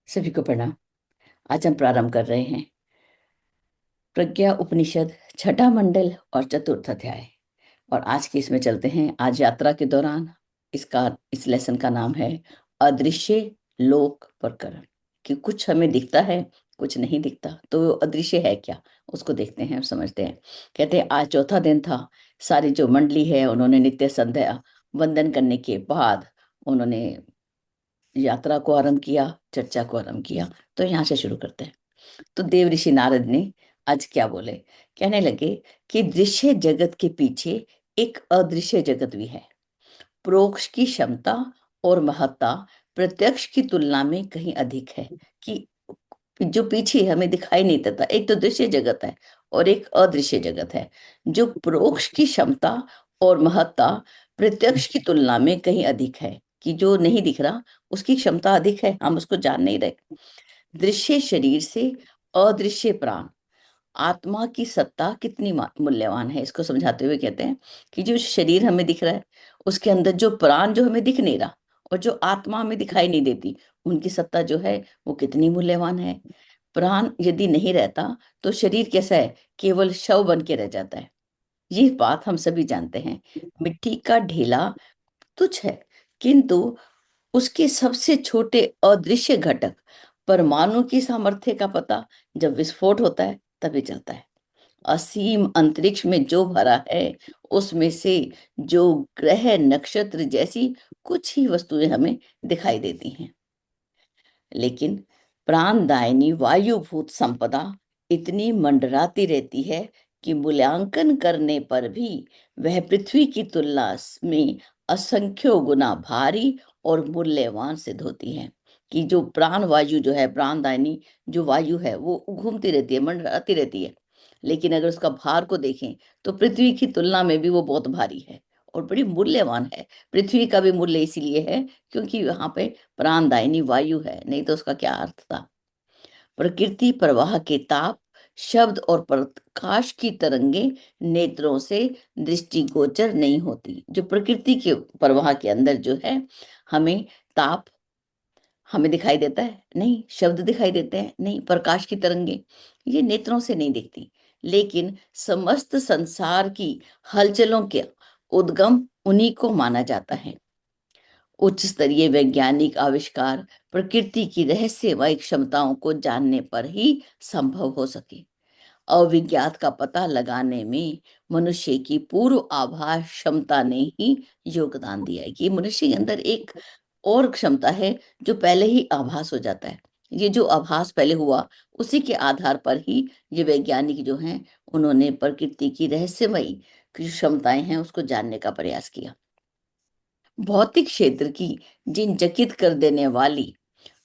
सभी को प्रणाम। आज हम प्रारंभ कर रहे हैं प्रज्ञा उपनिषद छठा मंडल और चतुर्थ अध्याय। और आज की इसमें चलते हैं। आज यात्रा के दौरान इस लेसन का नाम है अदृश्य लोक प्रकरण। कि कुछ हमें दिखता है, कुछ नहीं दिखता, तो वो अदृश्य है क्या, उसको देखते हैं, समझते हैं। कहते हैं आज चौथा दिन था। सारी जो मंडली है उन्होंने नित्य संध्या वंदन करने के बाद उन्होंने यात्रा को आरंभ किया, चर्चा को आरंभ किया। तो यहाँ से शुरू करते हैं। तो देव ऋषि नारद ने आज क्या बोले। कहने लगे कि दृश्य जगत के पीछे एक अदृश्य जगत भी है। प्रोक्ष की क्षमता और महत्ता प्रत्यक्ष की तुलना में कहीं अधिक है। कि जो पीछे हमें दिखाई नहीं देता, एक तो दृश्य जगत है और एक अदृश्य जगत है। जो प्रोक्ष की क्षमता और महत्ता प्रत्यक्ष की तुलना में कहीं अधिक है। कि जो नहीं दिख रहा उसकी क्षमता अधिक है, हम उसको जान नहीं रहे। दृश्य शरीर से अदृश्य प्राण आत्मा की सत्ता कितनी मूल्यवान है, इसको समझाते हुए कहते हैं कि जो शरीर हमें दिख रहा है उसके अंदर जो प्राण जो हमें दिख नहीं रहा और जो आत्मा हमें दिखाई नहीं देती, उनकी सत्ता जो है वो कितनी मूल्यवान है। प्राण यदि नहीं रहता तो शरीर कैसा है, केवल शव बन के रह जाता है। ये बात हम सभी जानते हैं। मिट्टी का ढेला तुच्छ है, किंतु उसके सबसे छोटे अदृश्य घटक परमाणु की सामर्थ्य का पता जब विस्फोट होता है तभी चलता है। असीम अंतरिक्ष में जो भरा है उसमें से जो ग्रह नक्षत्र जैसी कुछ ही वस्तुएं हमें दिखाई देती हैं, लेकिन प्राणदायिनी वायुभूत संपदा इतनी मंडराती रहती है कि मूल्यांकन करने पर भी वह पृथ्वी की तुलना में असंख्यों गुना भारी और मूल्यवान सिद्ध होती है। कि जो प्राण वायु जो है, प्राणदायिनी जो वायु है वो घूमती रहती है, मंडराती रहती है, लेकिन अगर उसका भार को देखें तो पृथ्वी की तुलना में भी वो बहुत भारी है और बड़ी मूल्यवान है। पृथ्वी का भी मूल्य इसीलिए है क्योंकि यहाँ पे प्राणदायिनी वायु है, नहीं तो उसका क्या अर्थ था। प्रकृति प्रवाह के ताप, शब्द और प्रकाश की तरंगे नेत्रों से दृष्टिगोचर नहीं होती। जो प्रकृति के प्रवाह के अंदर जो है, हमें ताप हमें दिखाई देता है नहीं, शब्द दिखाई देते हैं नहीं, प्रकाश की तरंगे ये नेत्रों से नहीं दिखती। लेकिन समस्त संसार की हलचलों के उद्गम उन्हीं को माना जाता है। उच्च स्तरीय वैज्ञानिक आविष्कार प्रकृति की रहस्यमय क्षमताओं को जानने पर ही संभव हो सके। अविज्ञात का पता लगाने में मनुष्य की पूर्व आभास क्षमता ने ही योगदान दिया है। कि मनुष्य के अंदर एक और क्षमता है जो पहले ही आभास हो जाता है। ये जो आभास पहले हुआ उसी के आधार पर ही ये वैज्ञानिक जो हैं उन्होंने प्रकृति की रहस्यमयी जो क्षमताएं हैं उसको जानने का प्रयास किया। भौतिक क्षेत्र की जिन चकित कर देने वाली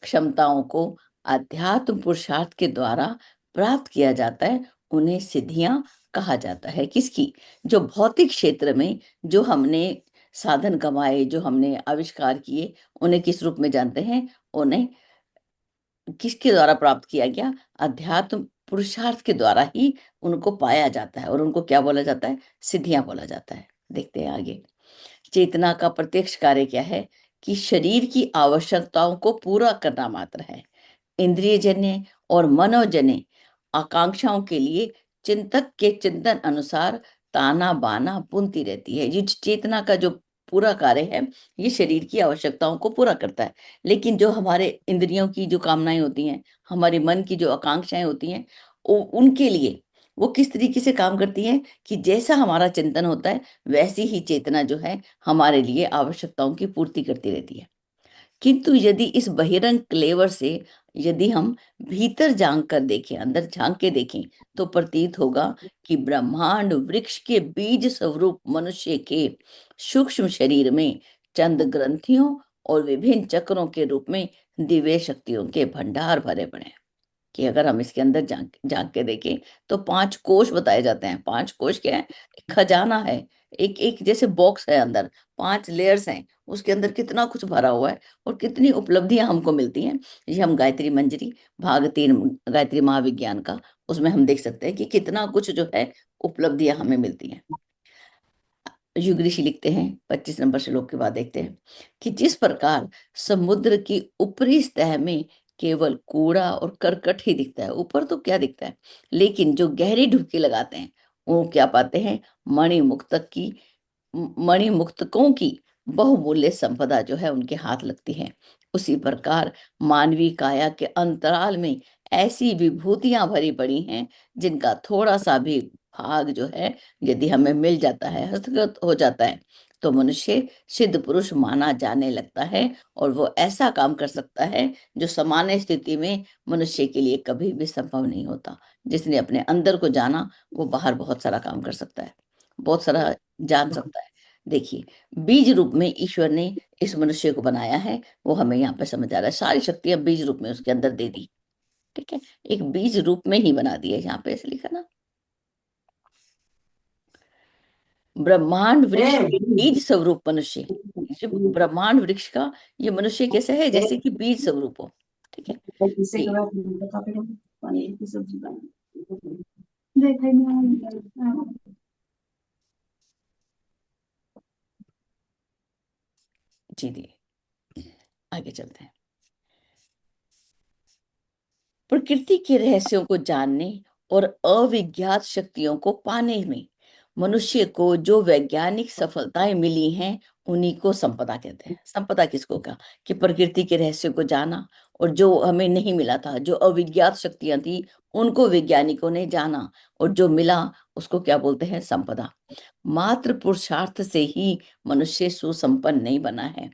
क्षमताओं को अध्यात्म पुरुषार्थ के द्वारा प्राप्त किया जाता है, उन्हें सिद्धियां कहा जाता है। किसकी? जो भौतिक क्षेत्र में जो हमने साधन कमाए, जो हमने आविष्कार किए, उन्हें किस रूप में जानते हैं? उन्हें किसके द्वारा प्राप्त किया गया? अध्यात्म पुरुषार्थ के द्वारा ही उनको पाया जाता है और उनको क्या बोला जाता है? सिद्धियां बोला जाता है। देखते हैं आगे। चेतना का प्रत्यक्ष कार्य क्या है? कि शरीर की आवश्यकताओं को पूरा करना मात्र है। इंद्रियजन्य और मनोजन्य आकांक्षाओं के लिए चिंतक के चिंतन अनुसार ताना बाना बुनती रहती है। ये चेतना का जो पूरा कार्य है ये शरीर की आवश्यकताओं को पूरा करता है। लेकिन जो हमारे इंद्रियों की जो कामनाएं होती हैं, हमारे मन की जो आकांक्षाएं होती हैं, उनके लिए वो किस तरीके से काम करती हैं कि जैसा हमारा चिंतन होता है वैसी ही चेतना जो है हमारे लिए आवश्यकताओं की पूर्ति करती रहती है। किंतु यदि इस बहिरंग क्लेवर से यदि हम भीतर झांक कर देखें, अंदर झांक के देखें, तो प्रतीत होगा कि ब्रह्मांड वृक्ष के बीज स्वरूप मनुष्य के सूक्ष्म शरीर में चंद ग्रंथियों और विभिन्न चक्रों के रूप में दिव्य शक्तियों के भंडार भरे पड़े हैं। कि अगर हम इसके अंदर झांक झांक के देखें तो 5 कोष बताए जाते हैं। 5 कोष क्या है? एक खजाना है, एक एक जैसे बॉक्स है, अंदर 5 लेयर्स हैं, उसके अंदर कितना कुछ भरा हुआ है और कितनी उपलब्धियां हमको मिलती हैं। ये हम गायत्री मंजरी भाग 3 गायत्री महाविज्ञान का, उसमें हम देख सकते हैं कि कितना कुछ जो है उपलब्धियां हमें मिलती हैं। युग ऋषि लिखते हैं 25 नंबर श्लोक के बाद देखते हैं कि जिस प्रकार समुद्र की ऊपरी सतह में केवल कूड़ा और करकट ही दिखता है, ऊपर तो क्या दिखता है। लेकिन जो गहरी डुबकी लगाते हैं वो क्या पाते हैं, मणिमुक्तकों की बहुमूल्य संपदा जो है उनके हाथ लगती है। उसी प्रकार मानवीय काया के अंतराल में ऐसी विभूतियां भरी पड़ी हैं जिनका थोड़ा सा भी भाग जो है यदि हमें मिल जाता है, हस्तगत हो जाता है, तो मनुष्य सिद्ध पुरुष माना जाने लगता है और वो ऐसा काम कर सकता है जो सामान्य स्थिति में मनुष्य के लिए कभी भी संभव नहीं होता। जिसने अपने अंदर को जाना वो बाहर बहुत सारा काम कर सकता है, बहुत सारा जान सकता है। देखिए, बीज रूप में ईश्वर ने इस मनुष्य को बनाया है, वो हमें यहाँ पे समझ आ रहा है, सारी शक्तियां बीज रूप में उसके अंदर दे दी। ठीक है, एक बीज रूप में ही बना दिया, यहाँ पे ऐसे लिखा ना, ब्रह्मांड वृक्ष के बीज स्वरूप मनुष्य। जो ब्रह्मांड वृक्ष का ये मनुष्य कैसे है, जैसे कि बीज स्वरूप हो। ठीक है, जी जी दी, आगे चलते हैं। प्रकृति के रहस्यों को जानने और अविज्ञात शक्तियों को पाने में मनुष्य को जो वैज्ञानिक सफलताएं मिली हैं उन्हीं को संपदा कहते हैं। संपदा किसको कहा, कि प्रकृति के रहस्यों को जाना और जो हमें नहीं मिला था, जो अविज्ञात शक्तियां थी उनको वैज्ञानिकों ने जाना और जो मिला उसको क्या बोलते हैं, संपदा। मात्र पुरुषार्थ से ही मनुष्य सुसंपन्न नहीं बना है,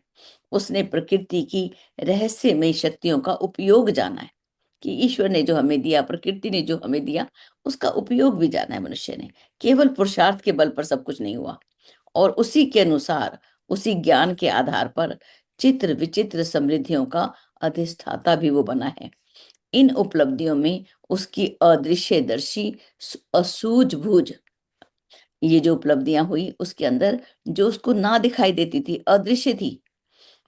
उसने प्रकृति की रहस्यमय शक्तियों का उपयोग जाना है। कि ईश्वर ने जो हमें दिया, प्रकृति ने जो हमें दिया, उसका उपयोग भी जाना है मनुष्य ने। केवल पुरुषार्थ के बल पर सब कुछ नहीं हुआ, और उसी के अनुसार, उसी ज्ञान के आधार पर चित्र विचित्र समृद्धियों का अधिष्ठाता भी वो बना है। इन उपलब्धियों में उसकी अदृश्यदर्शी असूझबूझ, ये जो उपलब्धियां हुई उसके अंदर जो उसको ना दिखाई देती थी, अदृश्य थी,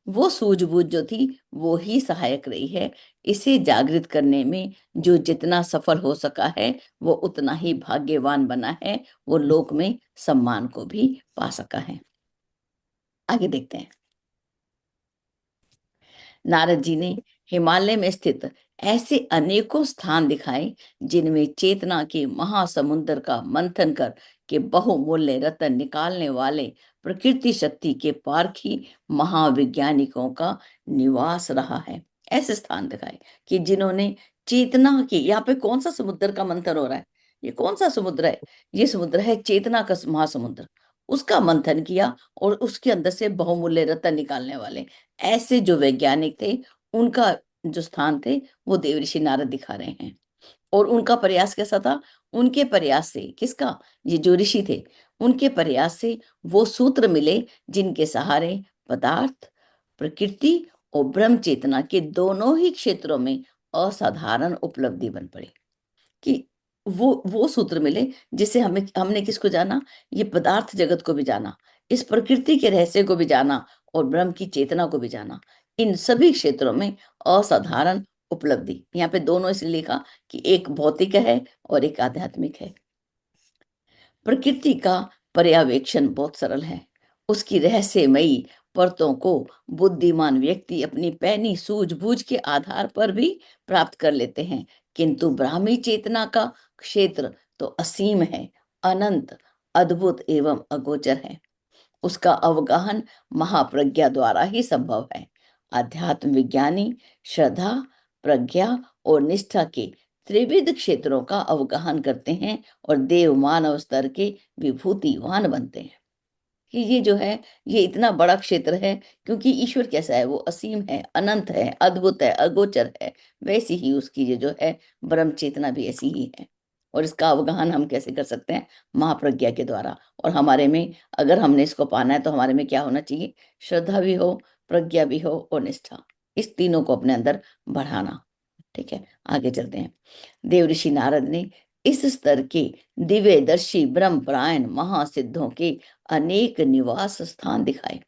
वो सूझबूझ जो थी वो ही सहायक रही है। इसे जागृत करने में जो जितना सफल हो सका है वो उतना ही भाग्यवान बना है, वो लोक में सम्मान को भी पा सका है। आगे देखते हैं। नारद जी ने हिमालय में स्थित ऐसे अनेकों स्थान दिखाए जिनमें चेतना के महासमुद्र का मंथन कर के बहुमूल्य रत्न निकालने वाले प्रकृति शक्ति के पारखी महाविज्ञानिकों का निवास रहा है। ऐसे स्थान दिखाए कि जिन्होंने चेतना के, यहाँ पे कौन सा समुद्र का मंथन हो रहा है, ये कौन सा समुद्र है, ये समुद्र है चेतना का महासमुद्र, उसका मंथन किया और उसके अंदर से बहुमूल्य रत्न निकालने वाले ऐसे जो वैज्ञानिक थे, उनका जो स्थान थे वो देवऋषि नारद दिखा रहे हैं। और उनका प्रयास कैसा था, उनके प्रयास से, किसका, ये जो ऋषि थे उनके प्रयास से वो सूत्र मिले जिनके सहारे पदार्थ, प्रकृति और ब्रह्म चेतना के दोनों ही क्षेत्रों में असाधारण उपलब्धि बन पड़ी। कि वो सूत्र मिले जिससे हमें, हमने किसको जाना, ये पदार्थ जगत को भी जाना, इस प्रकृति के रहस्य को भी जाना और ब्रह्म की चेतना को भी जाना। इन सभी क्षेत्रों में असाधारण उपलब्धि, यहाँ पे दोनों इसलिए लिखा कि एक भौतिक है और एक आध्यात्मिक है। प्रकृति का पर्यवेक्षण बहुत सरल है, उसकी रहस्यमयी परतों को बुद्धिमान व्यक्ति अपनी पैनी सूझबूझ के आधार पर भी प्राप्त कर लेते हैं, किंतु ब्राह्मी चेतना का क्षेत्र तो असीम है, अनंत, अद्भुत एवं अगोचर है। उसका अवगाहन महाप्रज्ञा द्वारा ही संभव है। अध्यात्म विज्ञानी श्रद्धा, प्रज्ञा और निष्ठा के त्रिविध क्षेत्रों का अवगाहन करते हैं और देव मानव स्तर के विभूतिवान बनते हैं। कि ये जो है ये इतना बड़ा क्षेत्र है, क्योंकि ईश्वर कैसा है, वो असीम है, अनंत है, अद्भुत है, अगोचर है। वैसी ही उसकी ये जो है ब्रह्म चेतना भी ऐसी ही है। और इसका अवगाहन हम कैसे कर सकते हैं, महाप्रज्ञा के द्वारा। और हमारे में, अगर हमने इसको पाना है तो हमारे में क्या होना चाहिए, श्रद्धा भी हो, प्रज्ञा भी हो और निष्ठा, इस तीनों को अपने अंदर बढ़ाना। ठीक है, आगे चलते हैं। देवऋषि नारद ने इस स्तर के दिव्यदर्शी ब्रह्मपरायण महासिद्धों के अनेक निवास स्थान दिखाए।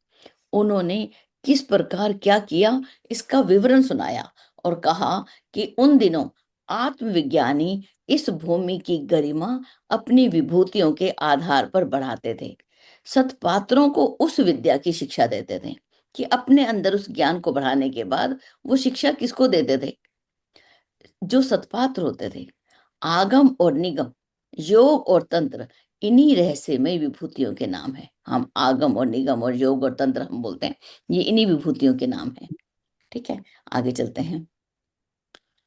उन्होंने किस प्रकार क्या किया इसका विवरण सुनाया और कहा कि उन दिनों आत्मविज्ञानी इस भूमि की गरिमा अपनी विभूतियों के आधार पर बढ़ाते थे। सत्पात्रों को उस विद्या की शिक्षा देते थे, कि अपने अंदर उस ज्ञान को बढ़ाने के बाद वो शिक्षा किसको देते थे, जो सत्पात्र होते थे, आगम और निगम, योग और तंत्र, इन्हीं रहस्यमय विभूतियों के नाम है। हम आगम और निगम और योग और तंत्र हम बोलते हैं, ये इन्हीं विभूतियों के नाम है। ठीक है, आगे चलते हैं।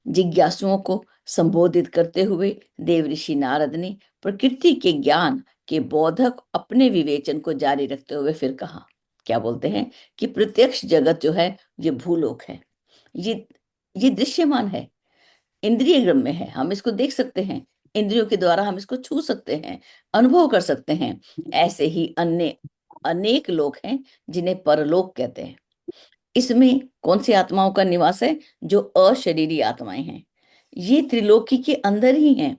जिज्ञासुओं को संबोधित करते हुए देव ऋषि नारद ने प्रकृति के ज्ञान के बोधक अपने विवेचन को जारी रखते हुए फिर कहा, क्या बोलते हैं कि प्रत्यक्ष जगत जो है ये भूलोक है, ये ये दृश्यमान है, इंद्रिय ग्रम्य है, हम इसको देख सकते हैं, इंद्रियों के द्वारा हम इसको छू सकते हैं, अनुभव कर सकते हैं। ऐसे ही अन्य अनेक लोक हैं जिन्हें परलोक कहते हैं। इसमें कौन सी आत्माओं का निवास है? जो अशरीरी आत्माएं हैं, ये त्रिलोकी के अंदर ही हैं,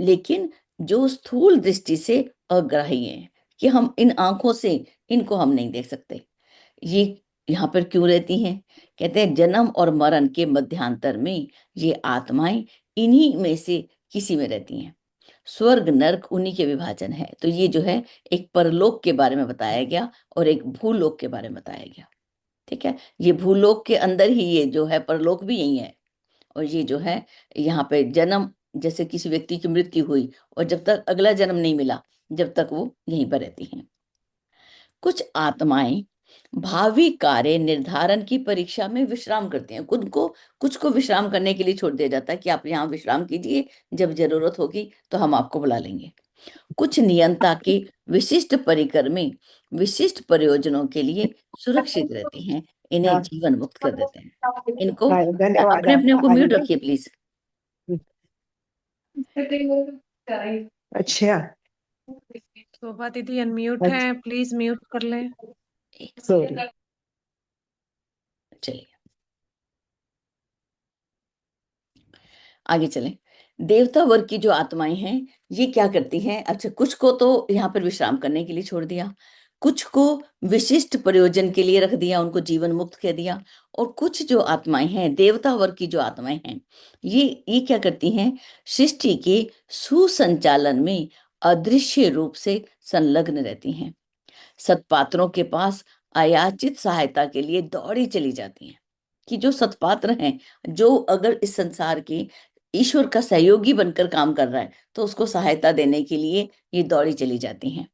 लेकिन जो स्थूल दृष्टि से अग्राही हैं, कि हम इन आंखों से इनको हम नहीं देख सकते। ये यहाँ पर क्यों रहती हैं? कहते हैं जन्म और मरण के मध्यांतर में ये आत्माएं इन्हीं में से किसी में रहती हैं। स्वर्ग नरक उन्हीं के विभाजन है। तो ये जो है एक परलोक के बारे में बताया गया और एक भूलोक के बारे में बताया गया। ठीक है, ये भूलोक के अंदर ही ये जो है परलोक भी यही है। और ये जो है यहाँ पे जन्म, जैसे किसी व्यक्ति की मृत्यु हुई और जब तक अगला जन्म नहीं मिला, जब तक वो यहीं पर रहती हैं। कुछ आत्माएं भावी कार्य निर्धारण की परीक्षा में विश्राम करती हैं। खुद को, कुछ को विश्राम करने के लिए छोड़ दिया जाता है कि आप यहाँ विश्राम कीजिए, जब जरूरत होगी तो हम आपको बुला लेंगे। कुछ नियंता के विशिष्ट परिकर में विशिष्ट प्रयोजनों के लिए सुरक्षित रहती हैं, इन्हें जीवन मुक्त कर देते हैं। इनको धन्यवाद अपने अपने को आपका। म्यूट रखिए प्लीज। अच्छा, शोभा दीदी अनम्यूट है, प्लीज म्यूट कर लें। सॉरी। चलिए आगे चलें। देवता वर्ग की जो आत्माएं हैं ये क्या करती हैं? अच्छा, कुछ को तो यहाँ पर विश्राम करने के लिए छोड़ दिया, कुछ को विशिष्ट प्रयोजन के लिए रख दिया, उनको जीवन मुक्त कह दिया। और कुछ जो आत्माएं हैं, देवता वर्ग की जो आत्माएं हैं, ये क्या करती हैं? सृष्टि के सुसंचालन में अदृश्य रूप से संलग्न रहती हैं। सत्पात्रों के पास अयाचित सहायता के लिए दौड़ी चली जाती हैं। कि जो सत्पात्र हैं, जो अगर इस संसार के ईश्वर का सहयोगी बनकर काम कर रहा है, तो उसको सहायता देने के लिए ये दौड़ी चली जाती हैं।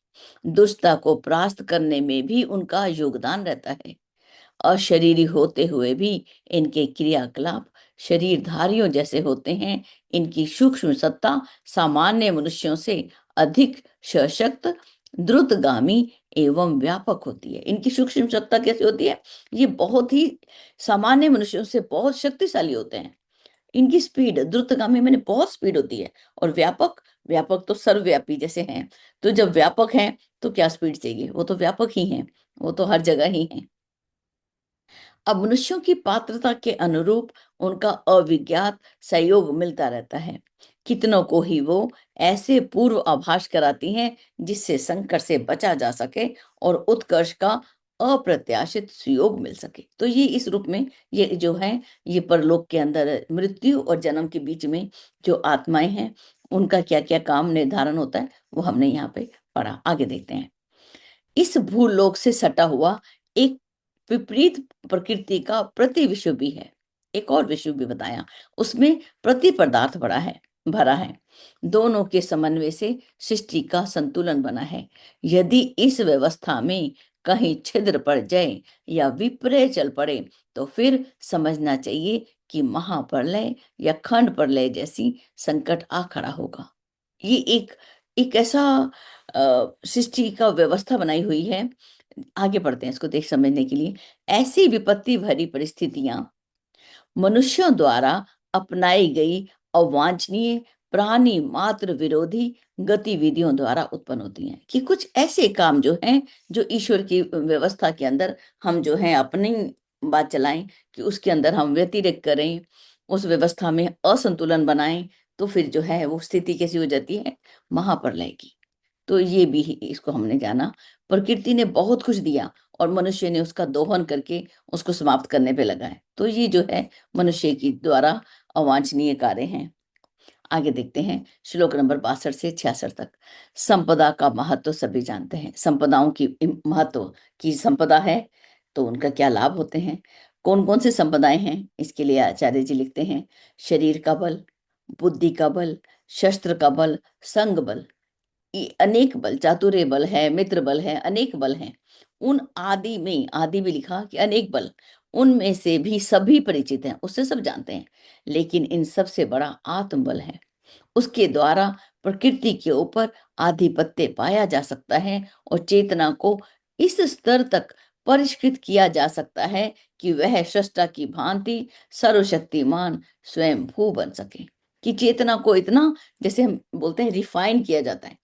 दुष्टता को परास्त करने में भी उनका योगदान रहता है। अशरीरी होते हुए भी इनके क्रियाकलाप शरीरधारियों जैसे होते हैं। इनकी सूक्ष्म सत्ता सामान्य मनुष्यों से अधिक सशक्त, द्रुतगामी एवं व्यापक होती है। इनकी सूक्ष्म सत्ता कैसे होती है? ये बहुत ही सामान्य मनुष्यों से बहुत शक्तिशाली होते हैं। इनकी स्पीड द्रुतगामी मैंने बहुत स्पीड होती है। और व्यापक, व्यापक तो सर्वव्यापी जैसे हैं। तो जब व्यापक हैं तो क्या स्पीड चाहिए? वो तो व्यापक ही हैं, वो तो हर जगह ही हैं। अब मनुष्यों की पात्रता के अनुरूप उनका अविज्ञात सहयोग मिलता रहता है। कितनों को ही वो ऐसे पूर्व आभास कराती हैं जिससे संकट से बचा जा सके और उत्कर्ष का अप्रत्याशित सुयोग मिल सके। तो ये इस रूप में ये जो है, ये परलोक के अंदर मृत्यु और जन्म के बीच में जो आत्माएं हैं, उनका क्या क्या काम निर्धारण होता है वो हमने यहाँ पे पढ़ा। आगे देखते हैं। इस भूलोक से सटा हुआ एक विपरीत प्रकृति का प्रति विश्व भी है। एक और विश्व भी बताया, उसमें प्रति पदार्थ भरा है। दोनों के समन्वय से सृष्टि का संतुलन बना है। यदि इस व्यवस्था में कहीं छिद्र पड़ जाए या विपर्य चल पड़े, तो फिर समझना चाहिए कि महाप्रलय या खंड प्रलय जैसी संकट आ खड़ा होगा। ये एक एक ऐसा सृष्टि का व्यवस्था बनाई हुई है। आगे बढ़ते हैं इसको देख समझने के लिए। ऐसी विपत्ति भरी परिस्थितियां मनुष्यों द्वारा अपनाई गई अवांछनीय, प्राणी मात्र विरोधी गतिविधियों द्वारा उत्पन्न होती हैं। कि कुछ ऐसे काम जो हैं, जो ईश्वर की व्यवस्था के अंदर हम जो है अपनी बात चलाएं, कि उसके अंदर हम व्यतिरेक करें, उस व्यवस्था में असंतुलन बनाएं, तो फिर जो है वो स्थिति कैसी हो जाती है? महाप्रलय की। तो ये भी इसको हमने जाना। प्रकृति ने बहुत कुछ दिया और मनुष्य ने उसका दोहन करके उसको समाप्त करने पे लगा है। तो ये जो है मनुष्य की द्वारा अवांछनीय कार्य हैं। आगे देखते हैं श्लोक नंबर 62 से 66 तक। संपदा का महत्व सभी जानते हैं। संपदाओं की महत्व, की संपदा है तो उनका क्या लाभ होते हैं। कौन कौन से संपदाएं हैं, इसके लिए आचार्य जी लिखते हैं, शरीर का बल, बुद्धि का बल, शस्त्र का बल, संग बल, ये अनेक बल, चातुर्य बल है, मित्र बल है, अनेक बल हैं। उन आदि में, आदि भी लिखा कि अनेक बल, उनमें से भी सभी परिचित हैं, उससे सब जानते हैं, लेकिन इन सबसे बड़ा आत्मबल है। उसके द्वारा प्रकृति के ऊपर आधिपत्य पाया जा सकता है और चेतना को इस स्तर तक परिष्कृत किया जा सकता है कि वह सृष्टा की भांति सर्वशक्तिमान स्वयं भू बन सके। कि चेतना को इतना, जैसे हम बोलते हैं रिफाइन किया जाता है।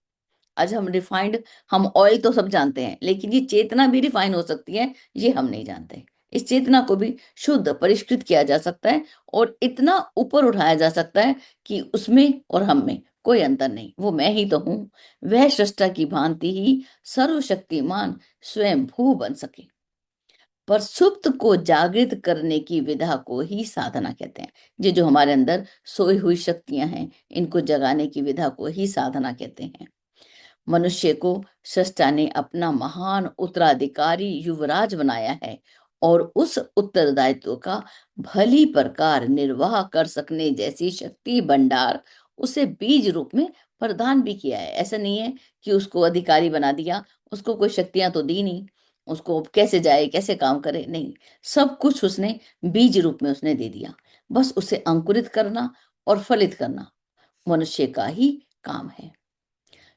आज हम रिफाइंड, हम ऑयल तो सब जानते हैं, लेकिन ये चेतना भी रिफाइन हो सकती है, ये हम नहीं जानते। इस चेतना को भी शुद्ध परिष्कृत किया जा सकता है और इतना ऊपर उठाया जा सकता है कि उसमें और हम में कोई अंतर नहीं, वो मैं ही तो हूं। वह सृष्टा की भांति ही सर्वशक्तिमान स्वयं भू बन सके। पर सुप्त को जागृत करने की विधा को ही साधना कहते हैं। ये जो हमारे अंदर सोई हुई शक्तियां हैं, इनको जगाने की विधा को ही साधना कहते हैं। मनुष्य को सृष्टा ने अपना महान उत्तराधिकारी युवराज बनाया है और उस उत्तरदायित्व का भली प्रकार निर्वाह कर सकने जैसी शक्ति भंडार उसे बीज रूप में प्रदान भी किया है। ऐसा नहीं है कि उसको अधिकारी बना दिया, उसको कोई शक्तियां तो दी नहीं, उसको कैसे जाए कैसे काम करे, नहीं, सब कुछ उसने बीज रूप में उसने दे दिया। बस उसे अंकुरित करना और फलित करना मनुष्य का ही काम है।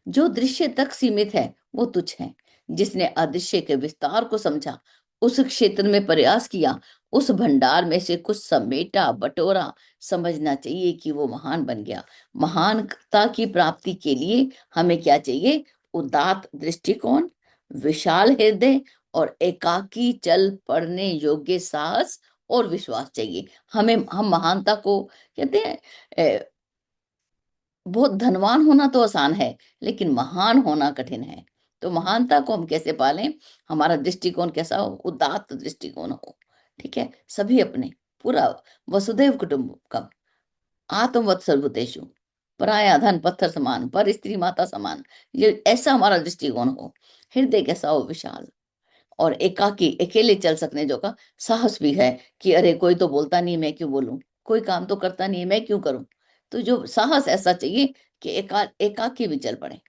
जो दृश्य तक सीमित है वो तुच्छ है। जिसने अदृश्य के विस्तार को समझा, उस क्षेत्र में प्रयास किया, उस भंडार में से कुछ समेटा बटोरा, समझना चाहिए कि वो महान बन गया। महानता की प्राप्ति के लिए हमें क्या चाहिए? उदात्त दृष्टिकोण, विशाल हृदय और एकाकी चल पड़ने योग्य साहस और विश्वास चाहिए हमें। हम महानता को कहते हैं, बहुत धनवान होना तो आसान है, लेकिन महान होना कठिन है। तो महानता को हम कैसे पालें? हमारा दृष्टिकोण कैसा हो? उदात्त दृष्टिकोण हो। ठीक है, सभी अपने, पूरा वसुधैव कुटुंबकम, आत्मवत् सर्वभूतेषु, पराया धन पत्थर समान, पर स्त्री माता समान, ये ऐसा हमारा दृष्टिकोण हो। हृदय कैसा हो? विशाल, और एकाकी, अकेले चल सकने जो का साहस भी है कि अरे कोई तो बोलता नहीं, मैं क्यों बोलूं, कोई काम तो करता नहीं है, मैं क्यों करूं। तो जो साहस ऐसा चाहिए कि एकाकी भी चल पड़े।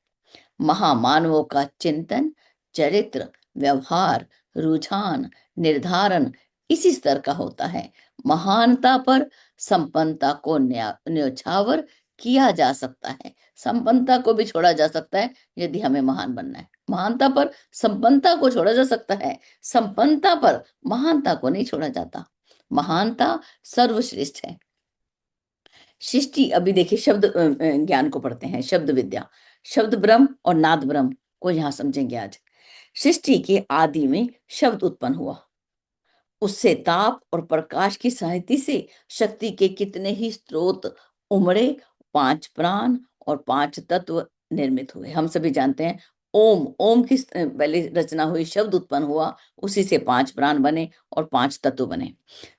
महामानवों का चिंतन, चरित्र, व्यवहार, रुझान, निर्धारण इसी स्तर का होता है। महानता पर संपन्नता को न्योछावर किया जा सकता है। संपन्नता को भी छोड़ा जा सकता है यदि हमें महान बनना है। महानता पर संपन्नता को छोड़ा जा सकता है, संपन्नता पर महानता को नहीं छोड़ा जाता। महानता सर्वश्रेष्ठ है। सृष्टि, अभी देखिए शब्द ज्ञान को पढ़ते हैं, शब्द विद्या, शब्द ब्रह्म और नाद ब्रह्म को यहाँ समझेंगे आज। सृष्टि के आदि में शब्द उत्पन्न हुआ, उससे ताप और प्रकाश की सहायता से शक्ति के कितने ही स्रोत उमड़े, पांच प्राण और पांच तत्व निर्मित हुए। हम सभी जानते हैं ओम, ओम की पहले रचना हुई, शब्द उत्पन्न हुआ, उसी से पांच प्राण बने और पांच तत्व बने।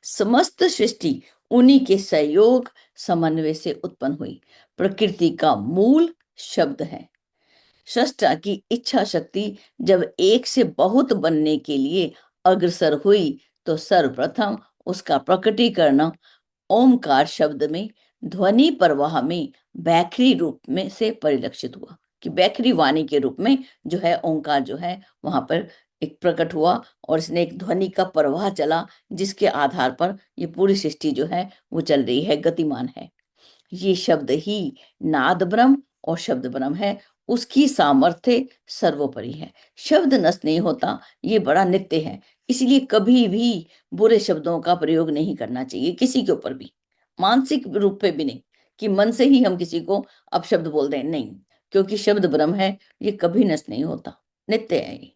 समस्त सृष्टि उन्हीं के सहयोग समन्वय से उत्पन्न हुई। प्रकृति का मूल शब्द है। सृष्टा की इच्छा शक्ति जब एक से बहुत बनने के लिए अग्रसर हुई, तो सर्वप्रथम उसका प्रकटीकरण ओमकार शब्द में, ध्वनि प्रवाह में, बैखरी रूप में से परिलक्षित हुआ। कि बैखरी वाणी के रूप में जो है ओंकार जो है वहां पर एक प्रकट हुआ, और इसने एक ध्वनि का प्रवाह चला, जिसके आधार पर ये पूरी सृष्टि जो है वो चल रही है, गतिमान है। ये शब्द ही नाद ब्रह्म और शब्द ब्रह्म है। उसकी सामर्थ्य सर्वोपरि है। शब्द नष्ट नहीं होता, ये बड़ा नित्य है। इसलिए कभी भी बुरे शब्दों का प्रयोग नहीं करना चाहिए किसी के ऊपर भी, मानसिक रूप पे भी नहीं, कि मन से ही हम किसी को अपशब्द बोल दें, नहीं। क्योंकि शब्द ब्रह्म है, ये कभी नष्ट नहीं होता, नित्य है ये।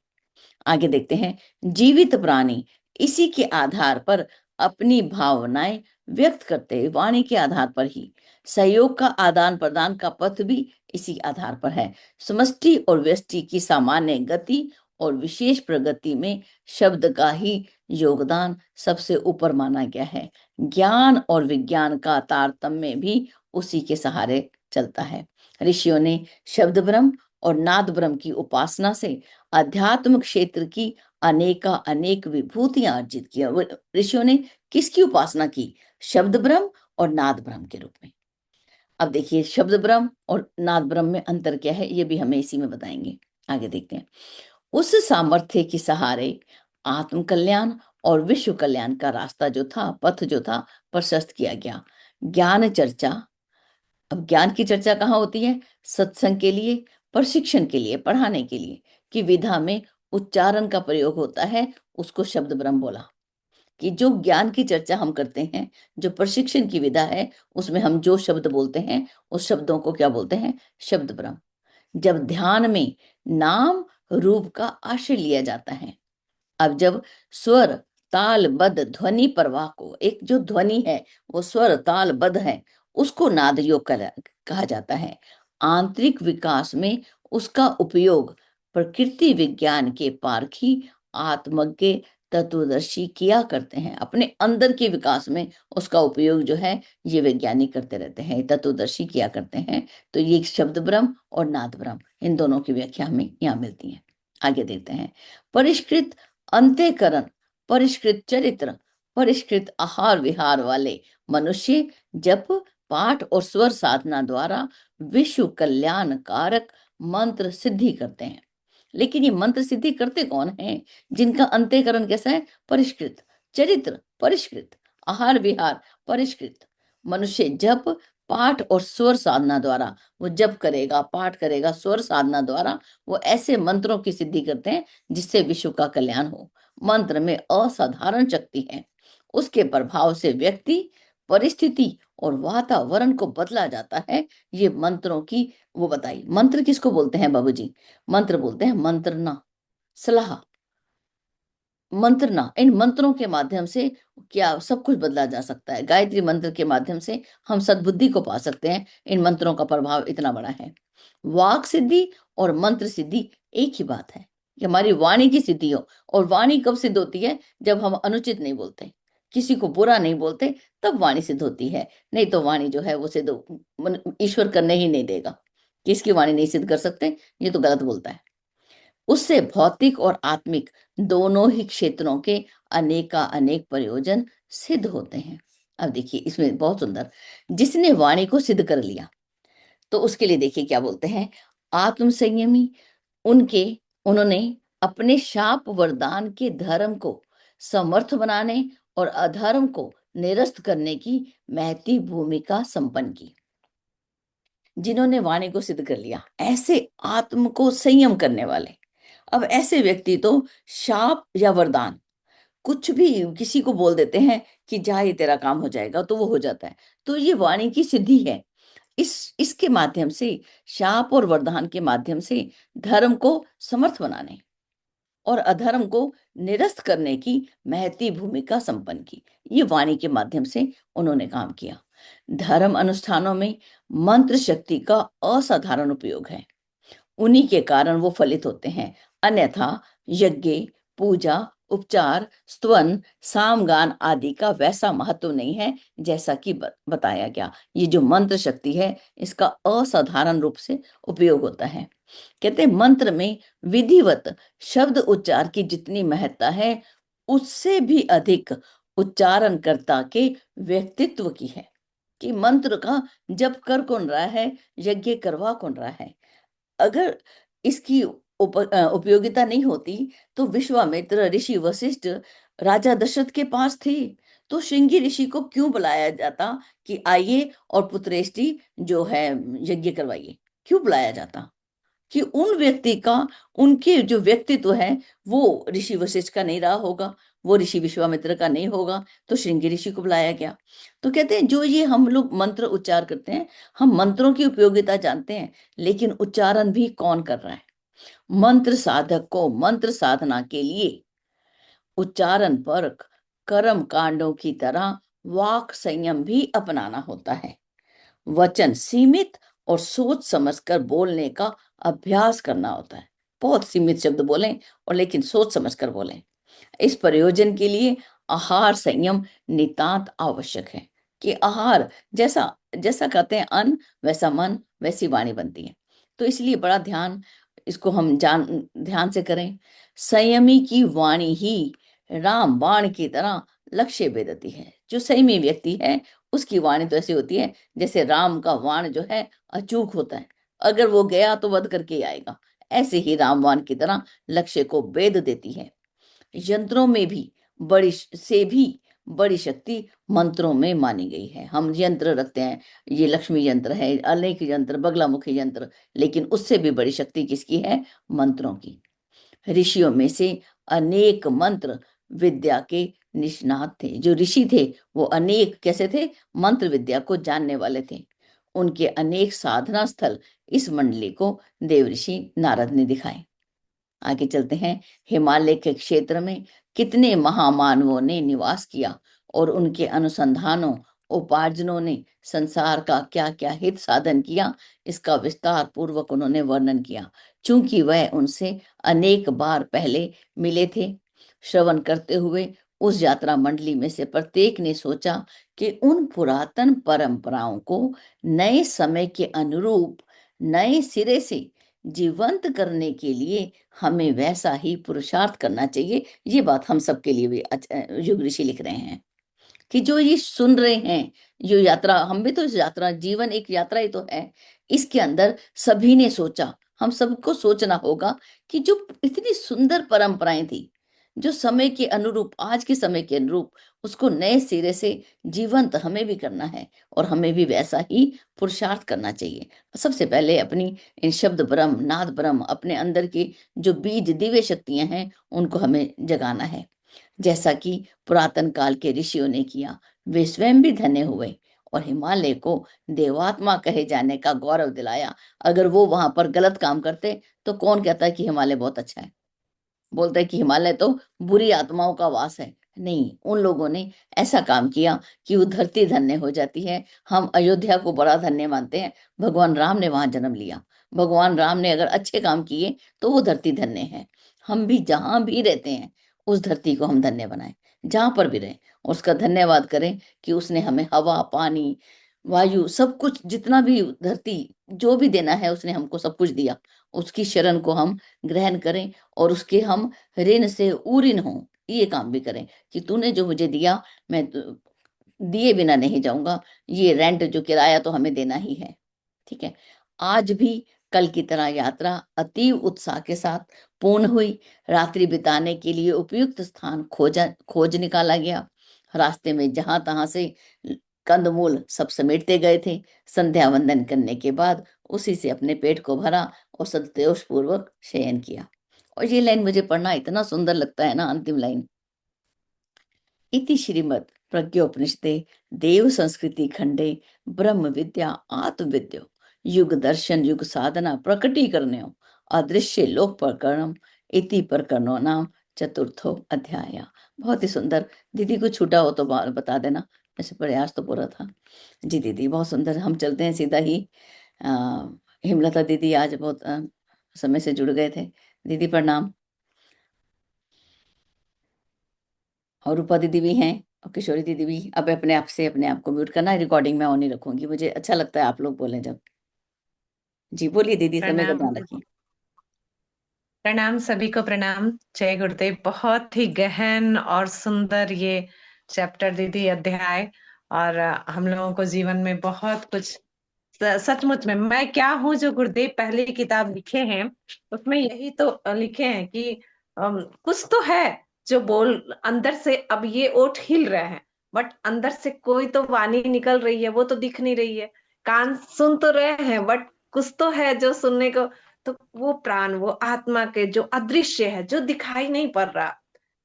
आगे देखते हैं, जीवित प्राणी इसी के आधार पर अपनी भावनाएं व्यक्त करते हैं, वाणी के आधार पर ही। सहयोग का आदान प्रदान का पथ भी इसी आधार पर है। समष्टि और व्यष्टि की सामान्य गति और विशेष प्रगति में शब्द का ही योगदान सबसे ऊपर माना गया है। ज्ञान और विज्ञान का तारतम्य भी उसी के सहारे चलता है। ऋषियों ने शब्द ब्रह्म और नाद ब्रह्म की उपासना से अध्यात्म क्षेत्र की अनेका अनेक विभूतियां अर्जित की। वो ऋषियों ने किसकी उपासना की? शब्द ब्रह्म और नाद ब्रह्म के रूप में। अब देखिए, शब्द ब्रह्म और नाद ब्रह्म में अंतर क्या है, ये भी हमें इसी में बताएंगे। आगे देखते हैं। उस सामर्थ्य के सहारे आत्म कल्याण और विश्व कल्याण का रास्ता जो था, पथ जो था, प्रशस्त किया गया। ज्ञान चर्चा। अब ज्ञान की चर्चा कहाँ होती है? सत्संग के लिए, प्रशिक्षण के लिए, पढ़ाने के लिए, कि विधा में उच्चारण का प्रयोग होता है, उसको शब्द ब्रह्म बोला। कि जो ज्ञान की चर्चा हम करते हैं, जो प्रशिक्षण की विधा है, उसमें हम जो शब्द बोलते हैं, उस शब्दों को क्या बोलते हैं? शब्द ब्रह्म। जब ध्यान में नाम रूप का आश्रय लिया जाता है। अब जब स्वर ताल बद्ध ध्वनि प्रवाह को, एक जो ध्वनि है वो स्वर ताल बद्ध है, उसको नाद योग कहा जाता है। आंतरिक विकास में उसका उपयोग प्रकृति विज्ञान के पारखी आत्मज्ञ तत्वदर्शी किया करते हैं। अपने अंदर के विकास में उसका उपयोग जो है, ये वैज्ञानिक करते रहते हैं, तत्वदर्शी किया करते हैं। तो ये शब्द ब्रह्म और नाद ब्रह्म, इन दोनों की व्याख्या हमें यहाँ मिलती है। आगे देखते हैं। परिष्कृत अंतःकरण, परिष्कृत चरित्र, परिष्कृत आहार विहार वाले मनुष्य जप पाठ और स्वर साधना द्वारा विश्व कल्याण कारक मंत्र सिद्धि करते हैं। लेकिन ये मंत्र सिद्धि करते कौन है? जिनका अंतःकरण कैसा है? परिष्कृत, चरित्र परिष्कृत, आहार विहार परिष्कृत। मनुष्य जप पाठ और स्वर साधना द्वारा, वो जप करेगा, पाठ करेगा, स्वर साधना द्वारा वो ऐसे मंत्रों की सिद्धि करते हैं जिससे विश्व का कल्याण हो। मंत्र में असाधारण शक्ति है। उसके प्रभाव से व्यक्ति, परिस्थिति और वातावरण को बदला जाता है। ये मंत्रों की वो बताई। मंत्र किसको बोलते हैं बाबूजी? मंत्र बोलते हैं मंत्रना, सलाह, मंत्रना। इन मंत्रों के माध्यम से क्या सब कुछ बदला जा सकता है। गायत्री मंत्र के माध्यम से हम सद्बुद्धि को पा सकते हैं। इन मंत्रों का प्रभाव इतना बड़ा है। वाक सिद्धि और मंत्र सिद्धि एक ही बात है, कि हमारी वाणी की सिद्धि हो। और वाणी कब सिद्ध होती है? जब हम अनुचित नहीं बोलते, किसी को बुरा नहीं बोलते, तब वाणी सिद्ध होती है। नहीं तो वाणी जो है वो सिद्ध ईश्वर करने ही नहीं देगा। किसकी वाणी नहीं सिद्ध कर सकते? ये तो गलत बोलता है। उससे भौतिक और आत्मिक दोनों ही क्षेत्रों के अनेका अनेक प्रयोजन सिद्ध होते हैं। अब देखिए इसमें बहुत सुंदर, जिसने वाणी को सिद्ध कर लिया, तो उसके लिए देखिए क्या बोलते हैं। आत्म संयमी, उनके उन्होंने अपने शाप वरदान के धर्म को समर्थ बनाने और अधर्म को निरस्त करने की महती भूमिका संपन्न की। जिन्होंने वाणी को सिद्ध कर लिया, ऐसे आत्म को संयम करने वाले। अब ऐसे व्यक्ति तो शाप या वरदान कुछ भी किसी को बोल देते हैं कि जा ये तेरा काम हो जाएगा, तो वो हो जाता है। तो ये वाणी की सिद्धि है। इसके माध्यम से, शाप और वरदान के माध्यम से धर्म को समर्थ बनाने और अधर्म को निरस्त करने की महती भूमिका संपन्न की। ये वाणी के माध्यम से उन्होंने काम किया। धर्म अनुष्ठानों में मंत्र शक्ति का असाधारण उपयोग है। उन्हीं के कारण वो फलित होते हैं। अन्यथा यज्ञ, पूजा, उपचार, स्तवन, सामगान आदि का वैसा महत्व नहीं है जैसा कि बताया गया। ये जो मंत्र शक्ति है, इसका असाधारण रूप से उपयोग होता है। कहते हैं मंत्र में विधिवत शब्द उच्चार की जितनी महत्ता है, उससे भी अधिक उच्चारणकर्ता के व्यक्तित्व की है। कि मंत्र का जप कर कौन रहा है, यज्ञ करवा कौन रहा है। अगर इसकी उपयोगिता नहीं होती, तो विश्वामित्र ऋषि वशिष्ठ राजा दशरथ के पास थे, तो श्रृंगी ऋषि को क्यों बुलाया जाता कि आइए और पुत्रेष्टि जो है यज्ञ करवाइए? क्यों बुलाया जाता? कि उन व्यक्ति का, उनके जो व्यक्तित्व है, वो ऋषि वशिष्ठ का नहीं रहा होगा, वो ऋषि विश्वामित्र का नहीं होगा, तो श्रृंगी ऋषि को बुलाया गया। तो कहते हैं जो ये हम लोग मंत्र उच्चार करते हैं, हम मंत्रों की उपयोगिता जानते हैं, लेकिन उच्चारण भी कौन कर रहा है? मंत्र साधक को मंत्र साधना के लिए उच्चारण परक कर्म कांडों की तरह वाक संयम भी अपनाना होता है। वचन सीमित और सोच समझकर बोलने का अभ्यास करना होता है। बहुत सीमित शब्द बोलें, और लेकिन सोच समझकर बोलें। इस प्रयोजन के लिए आहार संयम नितांत आवश्यक है। कि आहार जैसा जैसा कहते हैं अन्न, वैसा मन, वैसी वाणी बनती है। तो इसलिए बड़ा ध्यान इसको हम जान ध्यान से करें। संयमी की वाणी ही राम बाण की तरह लक्ष्य भेदती है। जो संयमी व्यक्ति है उसकी वाणी तो ऐसी होती है जैसे राम का बाण जो है अचूक होता है, अगर वो गया तो वध करके ही आएगा। ऐसे ही रामबाण की तरह लक्ष्य को भेद देती है। यंत्रों में भी भी बड़ी शक्ति मंत्रों में मानी गई है। हम यंत्र रखते हैं, ये लक्ष्मी यंत्र है, अनेक यंत्र, बगलामुखी यंत्र, लेकिन उससे भी बड़ी शक्ति किसकी है? मंत्रों की। ऋषियों में से अनेक मंत्र विद्या के निष्णात थे। जो ऋषि थे वो अनेक कैसे थे? मंत्र विद्या को जानने वाले थे। उनके अनेक साधना स्थल इस मंडली को देवऋषि नारद ने दिखाए। आगे चलते हैं। हिमालय के क्षेत्र में कितने महामानवों ने निवास किया और उनके अनुसंधानों उपार्जनों ने संसार का क्या क्या हित साधन किया, इसका विस्तार पूर्वक उन्होंने वर्णन किया। चूंकि वह उनसे अनेक बार पहले मिले थे, श्रवण करते हुए उस यात्रा मंडली में से प्रत्येक ने सोचा कि उन पुरातन परंपराओं को नए समय के अनुरूप नए सिरे से जीवंत करने के लिए हमें वैसा ही पुरुषार्थ करना चाहिए। ये बात हम सबके लिए भी युग ऋषि लिख रहे हैं कि जो ये सुन रहे हैं, जो यात्रा, हम भी तो इस यात्रा, जीवन एक यात्रा ही तो है। इसके अंदर सभी ने सोचा, हम सबको सोचना होगा कि जो इतनी सुंदर परंपराएं थी, जो समय के अनुरूप, आज के समय के अनुरूप, उसको नए सिरे से जीवंत हमें भी करना है और हमें भी वैसा ही पुरुषार्थ करना चाहिए। सबसे पहले अपनी इन शब्द ब्रह्म, नाद ब्रह्म, अपने अंदर की जो बीज दिव्य शक्तियां हैं उनको हमें जगाना है। जैसा कि पुरातन काल के ऋषियों ने किया, वे स्वयं भी धन्य हुए और हिमालय को देवात्मा कहे जाने का गौरव दिलाया। अगर वो वहां पर गलत काम करते तो कौन कहता है कि हिमालय बहुत अच्छा है? बोलते हैं कि हिमालय तो बुरी आत्माओं का वास है। नहीं, उन लोगों ने ऐसा काम किया कि वो धरती धन्य हो जाती है। हम अयोध्या को बड़ा धन्य मानते हैं, भगवान राम ने वहां जन्म लिया। भगवान राम ने अगर अच्छे काम किए तो वो धरती धन्य है। हम भी जहां भी रहते हैं उस धरती को हम धन्य बनाएं, जहां पर भी रहें, और उसका धन्यवाद करें कि उसने हमें हवा, पानी, वायु, सब कुछ, जितना भी धरती जो भी देना है उसने हमको सब कुछ दिया। उसकी शरण को हम ग्रहण करें और उसके हम ऋण से ऊऋण हों, ये काम भी करें कि तूने जो मुझे दिया मैं दिए बिना नहीं जाऊंगा। ये रेंट, जो किराया, तो हमें देना ही है। ठीक है। आज भी कल की तरह यात्रा अति उत्साह के साथ पूर्ण हुई। रात्रि बिताने के लिए उपयुक्त स्थान खोज निकाला गया। रास्ते में जहां तहां से कंदमूल सब समेटते गए थे। संध्या वंदन करने के बाद उसी से अपने पेट को भरा और संतोष पूर्वक शयन किया। और ये लाइन मुझे पढ़ना इतना सुंदर लगता है ना, अंतिम लाइन। इति श्रीमद् प्रज्ञोपनिषदे देव संस्कृति खंडे ब्रह्म विद्या आत्मविद्यो युग दर्शन युग साधना प्रकटीकरणो अदृश्य लोक प्रकरणम इति प्रकरणो नाम चतुर्थो अध्याय। बहुत ही सुंदर। दीदी को छूटा हो तो बता देना, वैसे प्रयास तो पूरा था। जी दीदी, बहुत सुंदर। हम चलते हैं सीधा ही। आ, हिमलता दीदी आज बहुत समय से जुड़ गए थे। दीदी प्रणाम। और रूपा दीदी भी हैं और किशोरी दीदी भी। अब अपने आप से अपने आप को म्यूट करना, रिकॉर्डिंग में ऑन ही रखूंगी, मुझे अच्छा लगता है आप लोग बोलें जब। जी बोलिए दीदी, समय का प्रणाम। ध्यान रखिए। प्रणाम सभी को, प्रणाम। जय गुरुदेव। बहुत ही गहन और सुंदर ये चैप्टर दीदी, अध्याय। और हम लोगों को जीवन में बहुत कुछ, सचमुच में मैं क्या हूँ, जो गुरुदेव पहली किताब लिखे हैं उसमें यही तो लिखे हैं कि कुछ तो है जो बोल अंदर से, अब ये ओठ हिल रहे हैं बट अंदर से कोई तो वाणी निकल रही है, वो तो दिख नहीं रही है। कान सुन तो रहे हैं बट कुछ तो है जो सुनने को, तो वो प्राण, वो आत्मा के जो अदृश्य है, जो दिखाई नहीं पड़ रहा।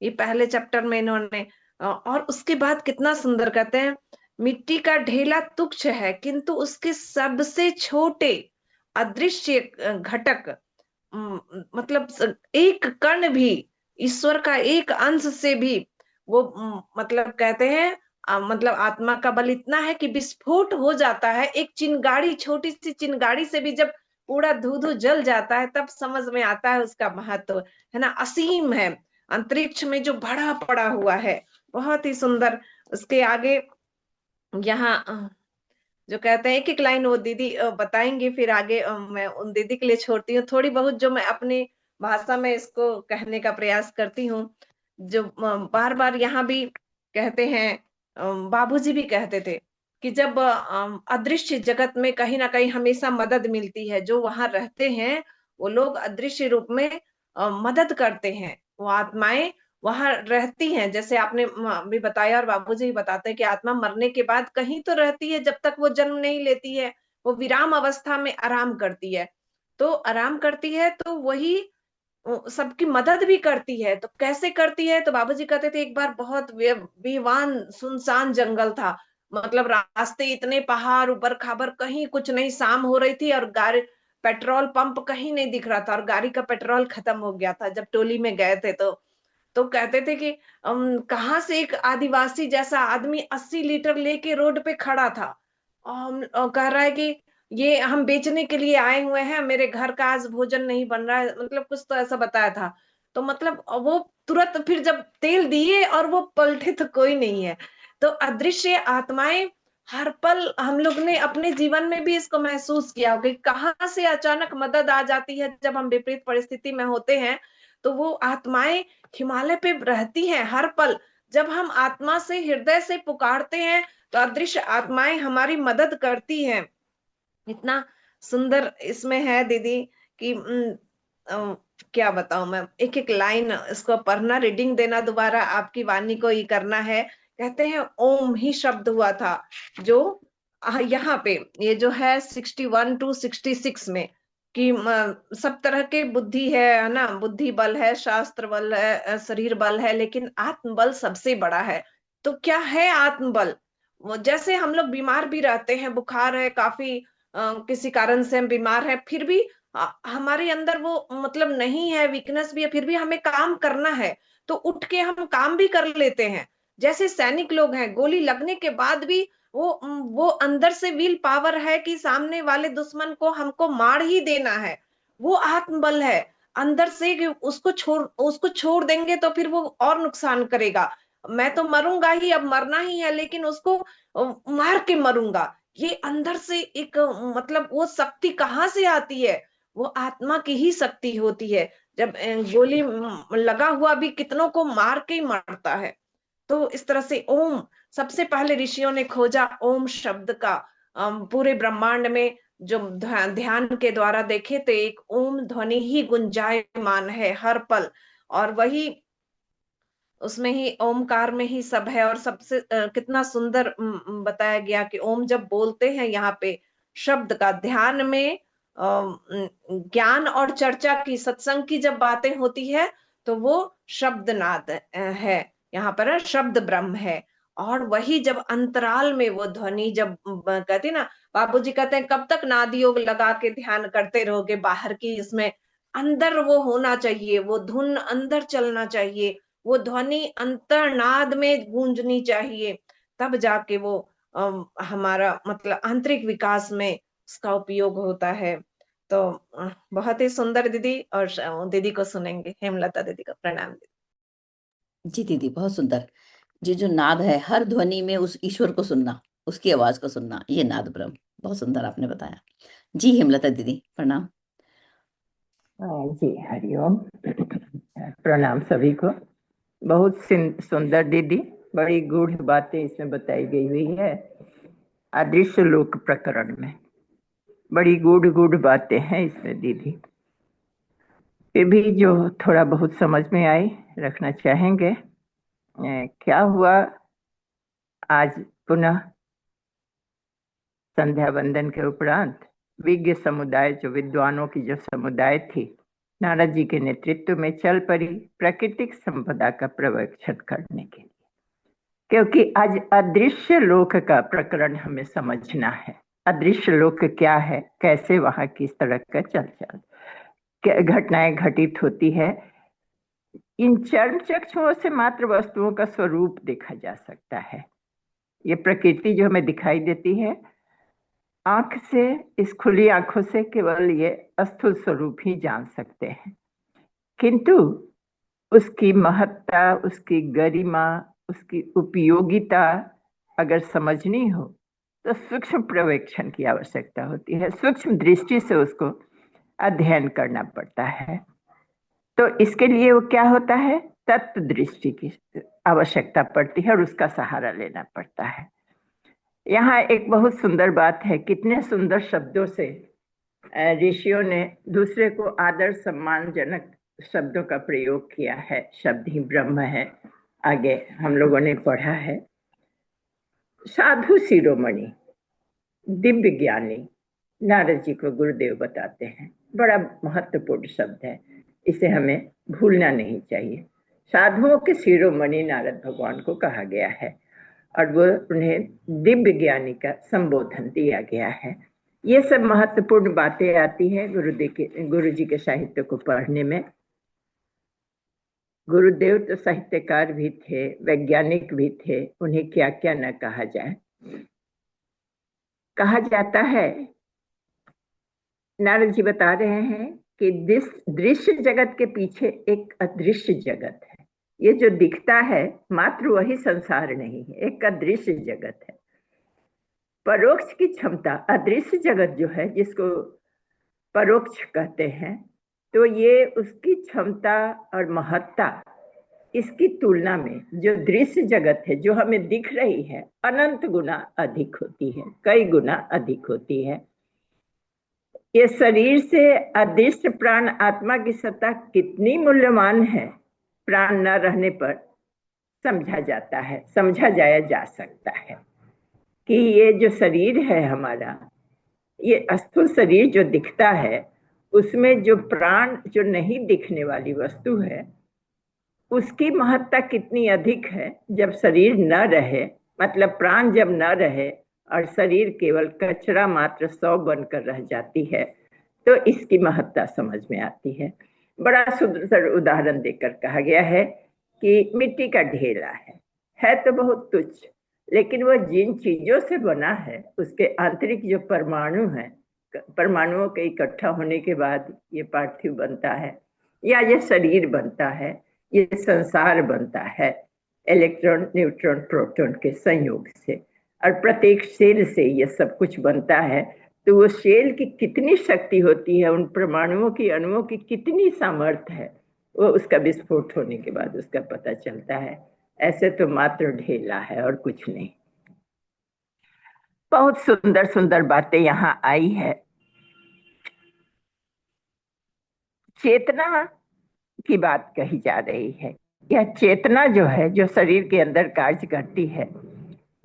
ये पहले चैप्टर में इन्होंने और उसके बाद कितना सुंदर कहते हैं, मिट्टी का ढेला तुच्छ है किंतु उसके सबसे छोटे अदृश्य घटक, मतलब एक कण भी, ईश्वर का एक अंश से भी वो, मतलब कहते हैं मतलब आत्मा का बल इतना है कि विस्फोट हो जाता है। एक चिंगारी, छोटी सी चिंगारी से भी जब पूरा धू धू जल जाता है तब समझ में आता है उसका महत्व, है ना। असीम है अंतरिक्ष में जो भरा पड़ा हुआ है। बहुत ही सुंदर। उसके आगे यहाँ जो कहते हैं, एक एक लाइन वो दीदी बताएंगे, फिर आगे मैं उन दीदी के लिए छोड़ती हूँ। थोड़ी बहुत जो मैं अपनी भाषा में इसको कहने का प्रयास करती हूँ। जो बार बार यहाँ भी कहते हैं, बाबूजी भी कहते थे कि जब अदृश्य जगत में कहीं ना कहीं हमेशा मदद मिलती है, जो वहां रहते हैं वो लोग अदृश्य रूप में मदद करते हैं। वो आत्माएं वहां रहती हैं, जैसे आपने भी बताया और बाबूजी भी बताते हैं कि आत्मा मरने के बाद कहीं तो रहती है, जब तक वो जन्म नहीं लेती है वो विराम अवस्था में आराम करती है। तो आराम करती है तो वही सबकी मदद भी करती है। तो कैसे करती है, तो बाबूजी कहते थे एक बार बहुत बेवान सुनसान जंगल था, मतलब रास्ते इतने, पहाड़ ऊपर खाबर, कहीं कुछ नहीं, शाम हो रही थी और गाड़ी, पेट्रोल पंप कहीं नहीं दिख रहा था और गाड़ी का पेट्रोल खत्म हो गया था जब टोली में गए थे। तो कहते थे कि कहाँ से एक आदिवासी जैसा आदमी 80 लीटर लेके रोड पे खड़ा था, और कह रहा है कि ये हम बेचने के लिए आए हुए हैं, मेरे घर का आज भोजन नहीं बन रहा है, मतलब कुछ तो ऐसा बताया था। तो मतलब वो तुरंत फिर जब तेल दिए और वो पलटे तो कोई नहीं है। तो अदृश्य आत्माएं हर पल, हम लोग ने अपने जीवन में भी इसको महसूस किया कि कहाँ से अचानक मदद आ जाती है जब हम विपरीत परिस्थिति में होते हैं। तो वो आत्माएं हिमालय पे रहती हैं हर पल। जब हम आत्मा से, हृदय से पुकारते हैं तो अदृश्य आत्माएं हमारी मदद करती हैं। इतना सुंदर इसमें है दीदी कि क्या बताऊं मैं, एक एक लाइन इसको पढ़ना, रीडिंग देना दोबारा आपकी वाणी को ही करना है। कहते हैं ओम ही शब्द हुआ था, जो यहाँ पे ये जो है 61 to 66 में, कि सब तरह के बुद्धि है ना, बुद्धि बल है, शास्त्र बल है, शरीर बल है, लेकिन आत्म बल सबसे बड़ा है। तो क्या है आत्म बल? वो जैसे हम लोग बीमार भी रहते हैं, बुखार है काफी, किसी कारण से हम बीमार हैं, फिर भी हमारे अंदर वो मतलब नहीं है, वीकनेस भी है, फिर भी हमें काम करना है, तो उठ के हम काम भी कर लेते हैं। जैसे सैनिक लोग हैं, गोली लगने के बाद भी वो अंदर से विल पावर है कि सामने वाले दुश्मन को हमको मार ही देना है। वो आत्मबल है अंदर से, कि उसको छोड़ देंगे तो फिर वो और नुकसान करेगा। मैं तो मरूंगा ही, अब मरना ही है, लेकिन उसको मार के मरूंगा। ये अंदर से एक मतलब वो शक्ति कहाँ से आती है? वो आत्मा की ही शक्ति होती है। जब गोली लगा हुआ भी कितनों को मार के ही मरता है। तो इस तरह से ओम, सबसे पहले ऋषियों ने खोजा ओम शब्द का। पूरे ब्रह्मांड में जो ध्यान के द्वारा देखे तो एक ओम ध्वनि ही गुंजायमान है हर पल। और वही उसमें ही ओमकार में ही सब है। और सबसे कितना सुंदर बताया गया कि ओम जब बोलते हैं यहाँ पे शब्द का, ध्यान में ज्ञान और चर्चा की, सत्संग की जब बातें होती है तो वो शब्द नाद है, यहाँ पर शब्द ब्रह्म है। और वही जब अंतराल में वो ध्वनि जब कहते हैं ना, बाबूजी कहते हैं कब तक नाद योग लगा के ध्यान करते रहोगे, बाहर की इसमें अंदर वो होना चाहिए, वो धुन अंदर चलना चाहिए, वो ध्वनि अंतर्नाद में गूंजनी चाहिए, तब जाके वो हमारा मतलब आंतरिक विकास में उसका उपयोग होता है। तो बहुत ही सुंदर दीदी। और दीदी को सुनेंगे, हेमलता दीदी का प्रणाम दीदी। जी दीदी, बहुत सुंदर। जी, जो नाद है, हर ध्वनि में उस ईश्वर को सुनना, उसकी आवाज को सुनना, ये नाद ब्रह्म। बहुत सुंदर आपने बताया। जी हेमलता दीदी, प्रणाम। जी हरिओम। प्रणाम सभी को। बहुत सुंदर दीदी, बड़ी गूढ़ बातें इसमें बताई गई हुई है। अदृश्य लोक प्रकरण में बड़ी गूढ़ गूढ़ बातें हैं इसमें दीदी। ये भी जो थोड़ा बहुत समझ में आई रखना चाहेंगे। क्या हुआ, आज पुनः संध्या वंदन के उपरांत विज्ञ समुदाय, जो विद्वानों की जो समुदाय थी, नारद जी के नेतृत्व में चल पड़ी प्राकृतिक संपदा का प्रवक्षण करने के लिए। क्योंकि आज अदृश्य लोक का प्रकरण हमें समझना है। अदृश्य लोक क्या है, कैसे वहां किस तरह का चल घटनाएं घटित होती है। इन चर्म चक्षुओं से मात्र वस्तुओं का स्वरूप देखा जा सकता है। ये प्रकृति जो हमें दिखाई देती है, आंख से, इस खुली आंखों से केवल ये स्थूल स्वरूप ही जान सकते हैं। किंतु उसकी महत्ता, उसकी गरिमा, उसकी उपयोगिता अगर समझनी हो तो सूक्ष्म पर्यवेक्षण की आवश्यकता होती है, सूक्ष्म दृष्टि से उसको अध्ययन करना पड़ता है। तो इसके लिए वो क्या होता है, तत्व दृष्टि की आवश्यकता पड़ती है और उसका सहारा लेना पड़ता है। यहाँ एक बहुत सुंदर बात है, कितने सुंदर शब्दों से ऋषियों ने दूसरे को आदर सम्मानजनक शब्दों का प्रयोग किया है। शब्द ही ब्रह्म है, आगे हम लोगों ने पढ़ा है। साधु शिरोमणि, दिव्य ज्ञानी, नारद जी को गुरुदेव बताते हैं। बड़ा महत्वपूर्ण शब्द है, इसे हमें भूलना नहीं चाहिए। साधुओं के शिरोमणि नारद भगवान को कहा गया है और वो उन्हें दिव्य ज्ञानी का संबोधन दिया गया है। ये सब महत्वपूर्ण बातें आती है गुरु जी के साहित्य को पढ़ने में। गुरुदेव तो साहित्यकार भी थे, वैज्ञानिक भी थे, उन्हें क्या क्या न कहा जाए। कहा जाता है, नारद जी बता रहे हैं कि दृश्य जगत के पीछे एक अदृश्य जगत है। ये जो दिखता है मात्र वही संसार नहीं है, एक अदृश्य जगत है। परोक्ष की क्षमता, अदृश्य जगत जो है जिसको परोक्ष कहते हैं, तो ये उसकी क्षमता और महत्ता इसकी तुलना में जो दृश्य जगत है जो हमें दिख रही है अनंत गुना अधिक होती है, कई गुना अधिक होती है। ये शरीर से अदृश्य प्राण आत्मा की सत्ता कितनी मूल्यवान है, प्राण न रहने पर समझा जाता है, समझा जाया जा सकता है कि ये जो शरीर है हमारा, ये स्थूल शरीर जो दिखता है, उसमें जो प्राण, जो नहीं दिखने वाली वस्तु है, उसकी महत्ता कितनी अधिक है जब शरीर न रहे, मतलब प्राण जब न रहे और शरीर केवल कचरा मात्र सौ बनकर रह जाती है, तो इसकी महत्ता समझ में आती है। बड़ा सुंदर उदाहरण देकर कहा गया है कि मिट्टी का ढेला है तो बहुत तुच्छ, लेकिन वह जिन चीजों से बना है उसके आंतरिक जो परमाणु है, परमाणुओं के इकट्ठा होने के बाद ये पार्थिव बनता है या ये शरीर बनता है, ये संसार बनता है इलेक्ट्रॉन, न्यूट्रॉन, प्रोटॉन के संयोग से, और प्रत्येक सेल से ये सब कुछ बनता है। तो वो सेल की कितनी शक्ति होती है, उन परमाणुओं की, अणुओं की कितनी सामर्थ्य है, वो उसका विस्फोट होने के बाद उसका पता चलता है। ऐसे तो मात्र ढेला है और कुछ नहीं। बहुत सुंदर सुंदर बातें यहाँ आई है। चेतना की बात कही जा रही है। यह चेतना जो है, जो शरीर के अंदर कार्य करती है,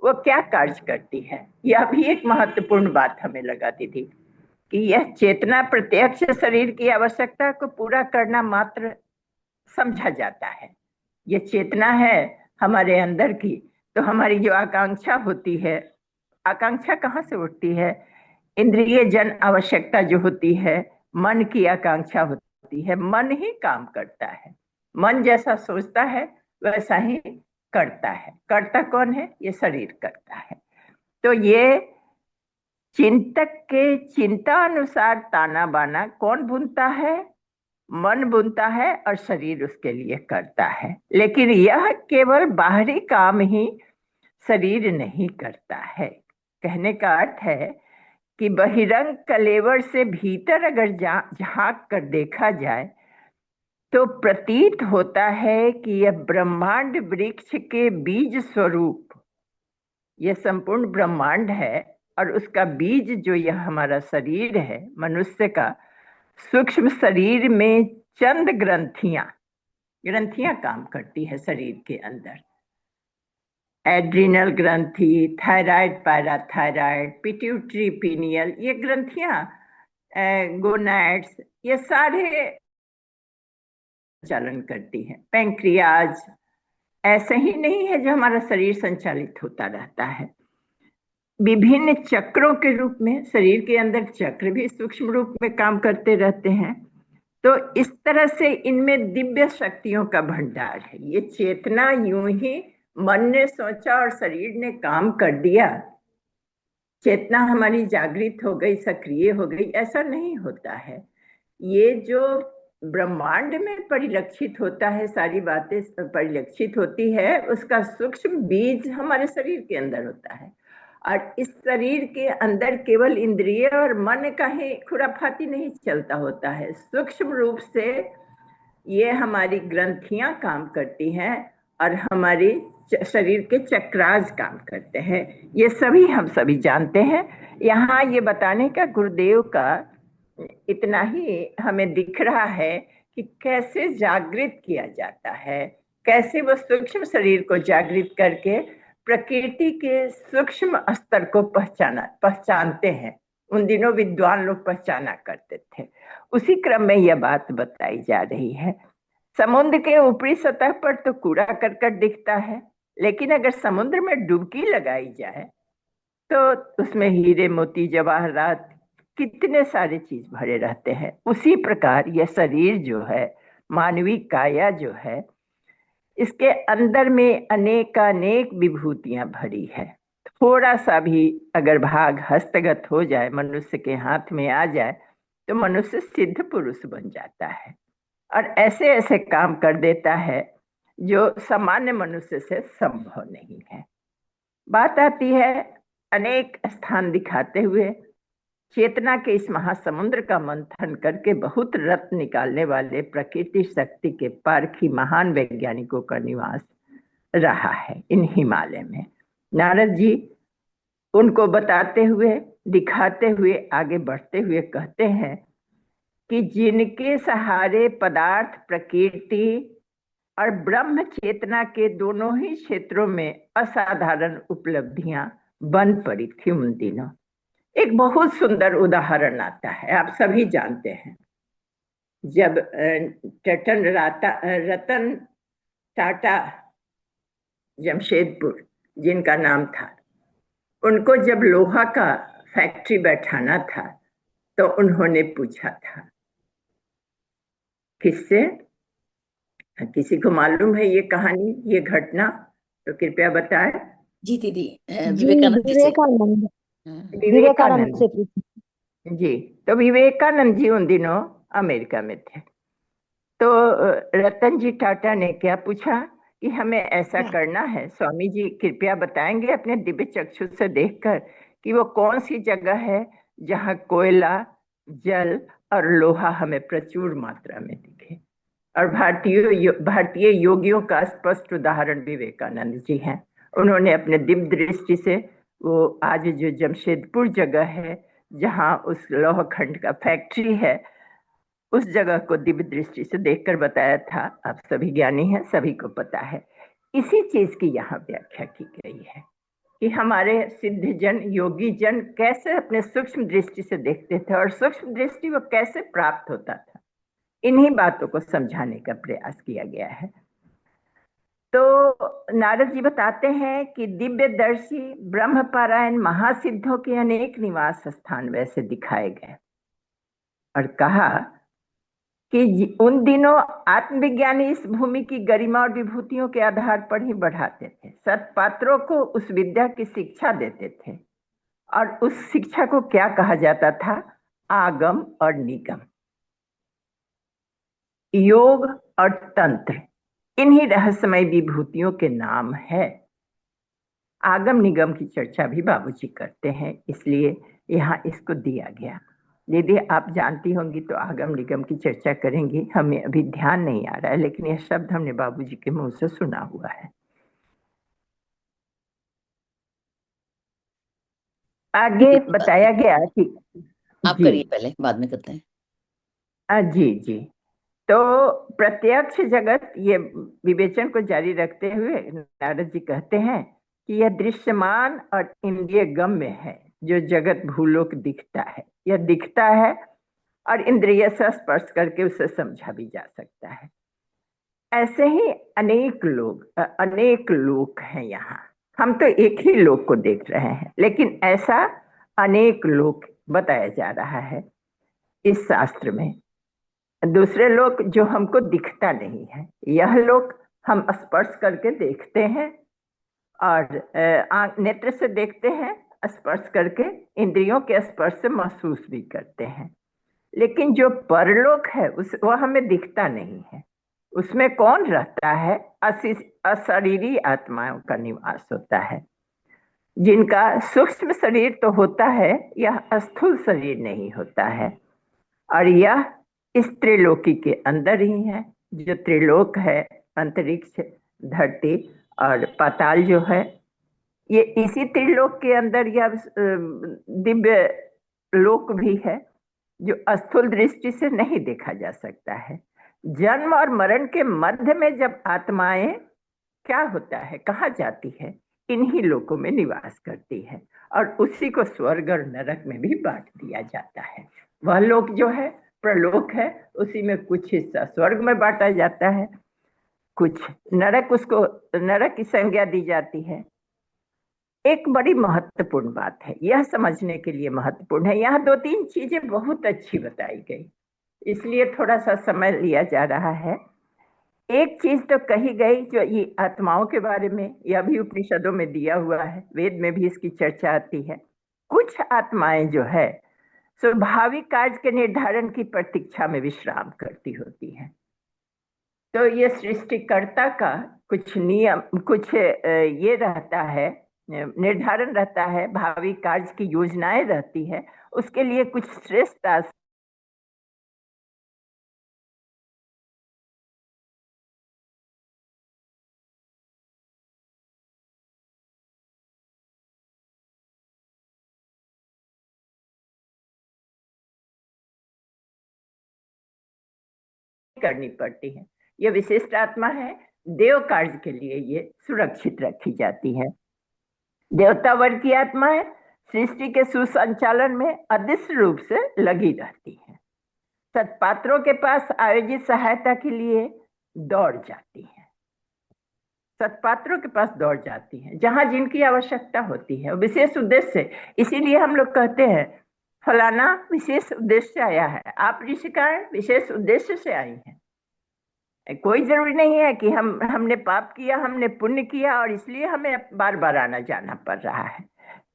वो क्या कार्य करती है, यह भी एक महत्वपूर्ण बात हमें लगाती थी कि यह चेतना प्रत्यक्ष शरीर की आवश्यकता को पूरा करना मात्र समझा जाता है। ये चेतना है हमारे अंदर की, तो हमारी जो आकांक्षा होती है, आकांक्षा कहाँ से उठती है? इंद्रिय जन आवश्यकता जो होती है, मन की आकांक्षा होती है। मन ही काम करता है, मन जैसा सोचता है वैसा ही करता है। करता कौन है? ये शरीर करता है। तो ये चिंतक के चिंता अनुसार ताना बाना कौन बुनता है? मन बुनता है और शरीर उसके लिए करता है। लेकिन यह केवल बाहरी काम ही शरीर नहीं करता है। कहने का अर्थ है कि बहिरंग कलेवर से भीतर अगर झांक कर देखा जाए तो प्रतीत होता है कि यह ब्रह्मांड वृक्ष के बीज स्वरूप, यह संपूर्ण ब्रह्मांड है और उसका बीज जो यह हमारा शरीर है मनुष्य का, सूक्ष्म शरीर में चंद ग्रंथियां काम करती है शरीर के अंदर। एड्रिनल ग्रंथि, थायराइड, पैराथायराइड, पिट्यूटरी, पीनियल, ये ग्रंथियां, गोनाड्स, ये सारे संचालन करती है। पैंक्रियाज ऐसे ही नहीं है जो हमारा शरीर संचालित होता रहता है। विभिन्न चक्रों के रूप में शरीर के अंदर चक्र भी सूक्ष्म रूप में काम करते रहते हैं। तो इस तरह से इनमें दिव्य शक्तियों का भंडार है। ये चेतना यूं ही मन ने सोचा और शरीर ने काम कर दिया, चेतना हमारी जागृत हो गई, सक्रिय हो गई, ऐसा नहीं होता है। ये जो ब्रह्मांड में परिलक्षित होता है, सारी बातें परिलक्षित होती है, उसका सूक्ष्म बीज हमारे शरीर के अंदर होता है और इस शरीर के अंदर केवल इंद्रिय और मन का ही खुराफाती नहीं चलता होता है, सूक्ष्म रूप से ये हमारी ग्रंथियां काम करती हैं और हमारी शरीर के चक्रास काम करते हैं। ये सभी हम सभी जानते हैं। यहाँ ये बताने का गुरुदेव का इतना ही हमें दिख रहा है कि कैसे जागृत किया जाता है, कैसे वो सूक्ष्म शरीर को जागृत करके प्रकृति के सूक्ष्म स्तर को पहचानते हैं। उन दिनों विद्वान लोग पहचाना करते थे। उसी क्रम में यह बात बताई जा रही है। समुद्र के ऊपरी सतह पर तो कूड़ा करकट दिखता है, लेकिन अगर समुद्र में डुबकी लगाई जाए तो उसमें हीरे मोती जवाहरात कितने सारे चीज भरे रहते हैं। उसी प्रकार यह शरीर जो है, मानवीय काया जो है, इसके अंदर में अनेकानेक विभूतियां भरी है। थोड़ा सा भी अगर भाग हस्तगत हो जाए, मनुष्य के हाथ में आ जाए, तो मनुष्य सिद्ध पुरुष बन जाता है और ऐसे ऐसे काम कर देता है जो सामान्य मनुष्य से संभव नहीं है। बात आती है अनेक स्थान दिखाते हुए चेतना के इस महासमुद्र का मंथन करके बहुत रत्न निकालने वाले प्रकृति शक्ति के पारखी महान वैज्ञानिकों का निवास रहा है इन हिमालय में। नारद जी उनको बताते हुए, दिखाते हुए, आगे बढ़ते हुए कहते हैं कि जिनके सहारे पदार्थ, प्रकृति और ब्रह्म चेतना के दोनों ही क्षेत्रों में असाधारण उपलब्धियां बन पड़ी थी उन दिनों। एक बहुत सुंदर उदाहरण आता है, आप सभी जानते हैं। जब रतन टाटा जमशेदपुर जिनका नाम था, उनको जब लोहा का फैक्ट्री बैठाना था तो उन्होंने पूछा था किससे? किसी को मालूम है ये कहानी, ये घटना? तो कृपया बताएं। जी दीदी, जी विवेकानंद जी से। विवेकानंद हाँ। विवेकानंद से पूछिए। जी, तो विवेकानंद जी उन दिनों अमेरिका में थे। तो रतन जी टाटा ने क्या पूछा कि हमें ऐसा करना है, स्वामी जी कृपया बताएंगे अपने दिव्य चक्षु से देखकर कि वो कौन सी जगह है जहाँ कोयला, जल और लोहा हमें प्रचुर मात्रा में दिखे। और भारतीय योगियों का स्पष्ट उदाहरण विवेकानंद जी हैं। उन्होंने अपने दिव्य दृष्टि से वो आज जो जमशेदपुर जगह है जहाँ उस लौह खंड का फैक्ट्री है, उस जगह को दिव्य दृष्टि से देखकर बताया था। आप सभी ज्ञानी हैं, सभी को पता है। इसी चीज की यहाँ व्याख्या की गई है कि हमारे सिद्ध जन, योगी जन कैसे अपने सूक्ष्म दृष्टि से देखते थे और सूक्ष्म दृष्टि वो कैसे प्राप्त होता था। इन्हीं बातों को समझाने का प्रयास किया गया है। तो नारद जी बताते हैं कि दिव्यदर्शी ब्रह्मपारायण महासिद्धों के अनेक निवास स्थान वैसे दिखाए गए और कहा कि उन दिनों आत्मविज्ञानी इस भूमि की गरिमा और विभूतियों के आधार पर ही बढ़ाते थे। सत्पात्रों को उस विद्या की शिक्षा देते थे और उस शिक्षा को क्या कहा जाता था? आगम और निगम, योग और तंत्र, इन्हीं रहस्यमय विभूतियों के नाम है। आगम निगम की चर्चा भी बाबूजी करते हैं, इसलिए यहाँ इसको दिया गया। यदि आप जानती होंगी तो आगम निगम की चर्चा करेंगी, हमें अभी ध्यान नहीं आ रहा है, लेकिन यह शब्द हमने बाबूजी के मुंह से सुना हुआ है। आगे बताया गया कि आप करिए पहले, बाद में करते हैं। जी जी। तो प्रत्यक्ष जगत, ये विवेचन को जारी रखते हुए नारद जी कहते हैं कि यह दृश्यमान और इंद्रिय गम्य है। जो जगत भूलोक दिखता है, यह दिखता है और इंद्रिय से स्पर्श करके उसे समझा भी जा सकता है। ऐसे ही अनेक लोग हैं यहाँ। हम तो एक ही लोक को देख रहे हैं, लेकिन ऐसा अनेक लोक बताया जा रहा है इस शास्त्र में। दूसरे लोग जो हमको दिखता नहीं है, यह लोग हम स्पर्श करके देखते हैं और नेत्र से देखते हैं, स्पर्श करके इंद्रियों के स्पर्श से महसूस भी करते हैं। लेकिन जो परलोक है वह हमें दिखता नहीं है। उसमें कौन रहता है? अशरीरी आत्माओं का निवास होता है। जिनका सूक्ष्म शरीर तो होता है, यह स्थूल शरीर नहीं होता है, और यह इस त्रिलोकी के अंदर ही है। जो त्रिलोक है, अंतरिक्ष, धरती और पाताल जो है, ये इसी त्रिलोक के अंदर यह दिव्य लोक भी है, जो स्थूल दृष्टि से नहीं देखा जा सकता है। जन्म और मरण के मध्य में जब आत्माएं क्या होता है, कहाँ जाती है, इन्हीं लोकों में निवास करती है, और उसी को स्वर्ग और नरक में भी बांट दिया जाता है। वह लोक जो है प्रलोक है, उसी में कुछ हिस्सा स्वर्ग में बांटा जाता है, कुछ नरक, उसको नरक की संज्ञा दी जाती है। एक बड़ी महत्वपूर्ण बात है, यह समझने के लिए महत्वपूर्ण है। यहाँ दो तीन चीजें बहुत अच्छी बताई गई, इसलिए थोड़ा सा समय लिया जा रहा है। एक चीज तो कही गई जो ये आत्माओं के बारे में, यह भी उपनिषदों में दिया हुआ है, वेद में भी इसकी चर्चा आती है। कुछ आत्माएं जो है स्वाभाविक कार्य के निर्धारण की प्रतीक्षा में विश्राम करती होती हैं। तो ये सृष्टिकर्ता का कुछ नियम, कुछ ये रहता है, निर्धारण रहता है, भावी कार्य की योजनाएं रहती है, उसके लिए कुछ श्रेष्ठ करनी पड़ती है। ये विशिष्ट आत्मा है, देव कार्य के लिए ये सुरक्षित रखी जाती है। देवता वर्ग की आत्मा है, सृष्टि के सुसंचालन में अदृश्य रूप से लगी रहती है, सत्पात्रों के पास आयोजित सहायता के लिए दौड़ जाती है, सत्पात्रों के पास दौड़ जाती है जहां जिनकी आवश्यकता होती है, विशेष उद्देश्य से। इसीलिए हम लोग कहते हैं फलाना विशेष उद्देश्य से आया है, आप ऋषिकाएं विशेष उद्देश्य से आई हैं। कोई जरूरी नहीं है कि हमने पाप किया, हमने पुण्य किया और इसलिए हमें बार बार आना जाना पड़ रहा है।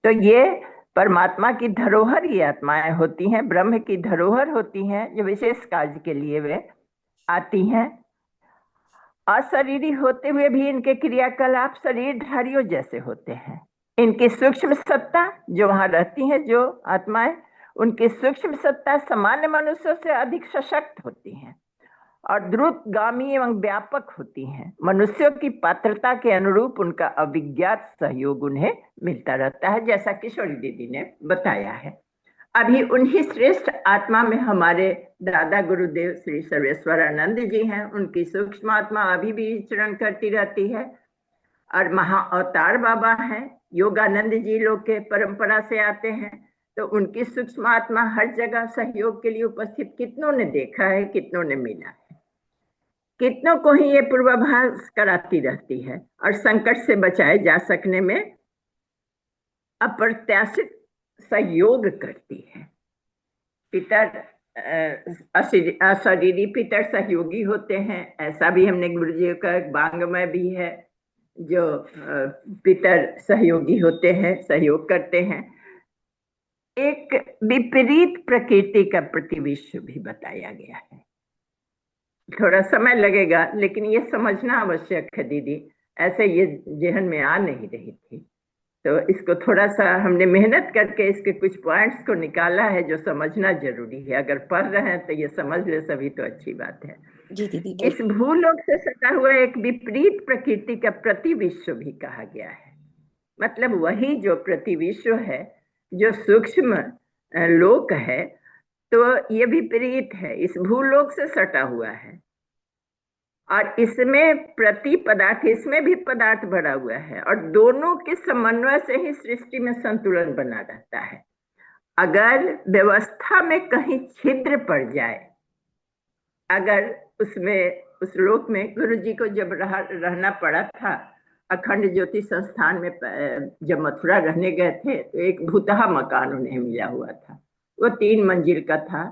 तो ये परमात्मा की धरोहर ये आत्माएं होती हैं, ब्रह्म की धरोहर होती हैं, जो विशेष कार्य के लिए वे आती हैं। अशरीरी होते हुए भी इनके क्रियाकलाप शरीरधारियों जैसे होते हैं। इनकी सूक्ष्म सत्ता जो वहां रहती है, जो आत्माएं, उनकी सूक्ष्म सत्ता सामान्य मनुष्यों से अधिक सशक्त होती हैं और द्रुतगामी एवं व्यापक होती हैं। मनुष्यों की पात्रता के अनुरूप उनका अभिज्ञात सहयोग उन्हें मिलता रहता है, जैसा किशोरी दीदी ने बताया है। अभी उन्हीं श्रेष्ठ आत्मा में हमारे दादा गुरुदेव श्री सर्वेश्वरानंद जी हैं, उनकी सूक्ष्म आत्मा अभी भी विचरण करती रहती है। और महा अवतार बाबा हैं, योगानंद जी लोग के परंपरा से आते हैं, तो उनकी सूक्ष्म आत्मा हर जगह सहयोग के लिए उपस्थित। कितनों ने देखा है, कितनों ने मिला है, कितनों को ही ये पूर्वाभास कराती रहती है और संकट से बचाए जा सकने में अप्रत्याशित सहयोग करती है। पितर अशरीरी पितर सहयोगी होते हैं, ऐसा भी हमने गुरुजी का वांग्मय भी है, जो पितर सहयोगी होते हैं, सहयोग करते हैं। एक विपरीत प्रकृति का प्रतिविश्व भी बताया गया है। थोड़ा समय लगेगा, लेकिन ये समझना आवश्यक है दीदी, ऐसे ये जहन में आ नहीं रही थी, तो इसको थोड़ा सा हमने मेहनत करके इसके कुछ पॉइंट्स को निकाला है जो समझना जरूरी है। अगर पढ़ रहे हैं तो ये समझ ले सभी तो अच्छी बात है। जी दीदी, इस भूलोक से सटा हुआ एक विपरीत प्रकृति का प्रतिविश्व भी कहा गया है। मतलब वही जो प्रतिविश्व है, जो सूक्ष्म लोक है, तो ये विपरीत है, इस भूलोक से सटा हुआ है और इसमें प्रति पदार्थ, इसमें भी पदार्थ भरा हुआ है और दोनों के समन्वय से ही सृष्टि में संतुलन बना रहता है। अगर व्यवस्था में कहीं छिद्र पड़ जाए, अगर उसमें, उस लोक में गुरुजी को जब रहना पड़ा था अखंड ज्योति संस्थान में, जब मथुरा रहने गए थे, तो एक भूतहा मकान उन्हें मिला हुआ था। वो 3 मंजिल का था।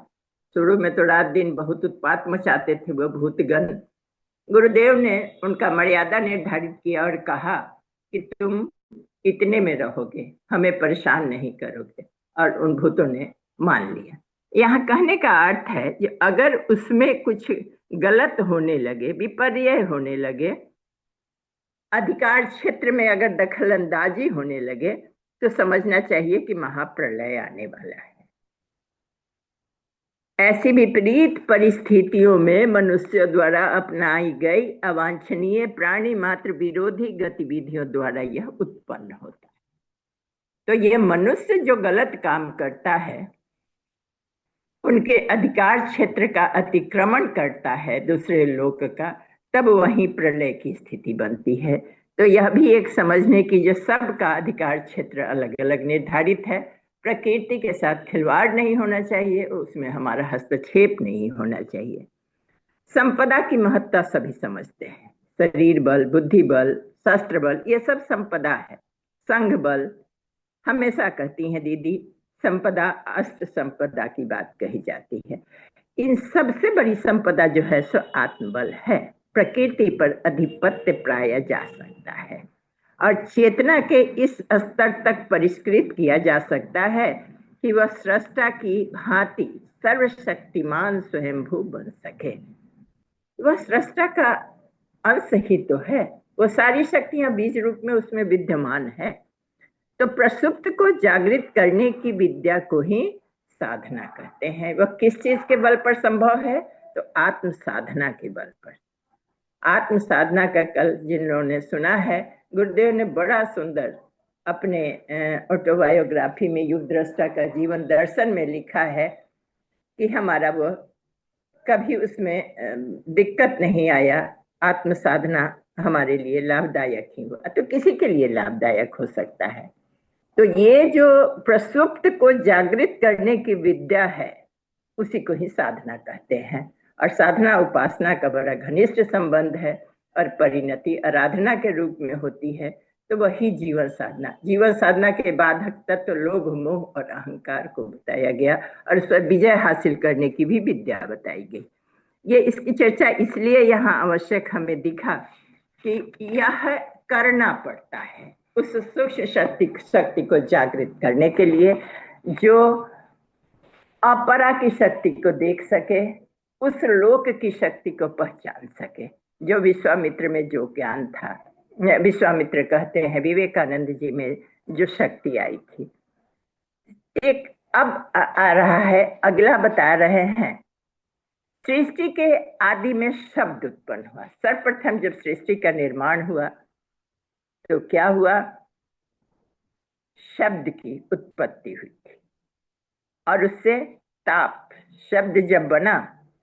शुरू में तो रात दिन बहुत उत्पात मचाते थे वो भूतगण। गुरुदेव ने उनका मर्यादा निर्धारित किया और कहा कि तुम इतने में रहोगे, हमें परेशान नहीं करोगे, और उन भूतों ने मान लिया। यहाँ कहने का अर्थ है कि अगर उसमें कुछ गलत होने लगे, विपर्य होने लगे, अधिकार क्षेत्र में अगर दखल अंदाजी होने लगे, तो समझना चाहिए कि महाप्रलय आने वाला है। ऐसी विपरीत परिस्थितियों में मनुष्य द्वारा अपनाई गई अवांछनीय प्राणी मात्र विरोधी गतिविधियों द्वारा यह उत्पन्न होता है। तो यह मनुष्य जो गलत काम करता है, उनके अधिकार क्षेत्र का अतिक्रमण करता है दूसरे लोक का, तब वहीं प्रलय की स्थिति बनती है। तो यह भी एक समझने की, जो सबका अधिकार क्षेत्र अलग अलग निर्धारित है, प्रकृति के साथ खिलवाड़ नहीं होना चाहिए, उसमें हमारा हस्तक्षेप नहीं होना चाहिए। संपदा की महत्ता सभी समझते हैं। शरीर बल, बुद्धि बल, शस्त्र बल, ये सब संपदा है। संघ बल, हमेशा कहती हैं दीदी, संपदा अष्ट संपदा की बात कही जाती है। इन सबसे बड़ी संपदा जो है सो आत्मबल है। प्रकृति पर अधिपत्य प्राय जा सकता है और चेतना के इस स्तर तक परिष्कृत किया जा सकता है कि वह सृष्टा की भांति सर्वशक्तिमान स्वयंभू बन सके। वह सृष्टा का अंश ही तो है, वो सारी शक्तियां बीज रूप में उसमें विद्यमान है। तो प्रसुप्त को जागृत करने की विद्या को ही साधना कहते हैं। वह किस चीज के बल पर संभव है? तो आत्म साधना के बल पर। आत्म साधना का कल जिन लोगों ने सुना है, गुरुदेव ने बड़ा सुंदर अपने ऑटोबायोग्राफी में युग दृष्टा का जीवन दर्शन में लिखा है कि हमारा वो कभी उसमें दिक्कत नहीं आया। आत्म साधना हमारे लिए लाभदायक ही हुआ, तो किसी के लिए लाभदायक हो सकता है। तो ये जो प्रसुप्त को जागृत करने की विद्या है, उसी को ही साधना कहते हैं। और साधना उपासना का बड़ा घनिष्ठ संबंध है और परिणति आराधना के रूप में होती है। तो वही जीवन साधना। जीवन साधना के बाधक तत्व लोभ, मोह और अहंकार को बताया गया और उस पर विजय हासिल करने की भी विद्या बताई गई। ये इसकी चर्चा इसलिए यहाँ आवश्यक हमें दिखा कि यह करना पड़ता है उस सूक्ष्म शक्ति को जागृत करने के लिए, जो अपरा की शक्ति को देख सके, उस लोक की शक्ति को पहचान सके। जो विश्वामित्र में जो ज्ञान था, विश्वामित्र कहते हैं विवेकानंद जी में जो शक्ति आई थी। एक अब आ रहा है, अगला बता रहे हैं। सृष्टि के आदि में शब्द उत्पन्न हुआ। सर्वप्रथम जब सृष्टि का निर्माण हुआ तो क्या हुआ? शब्द की उत्पत्ति हुई थी और उससे ताप, शब्द जब बना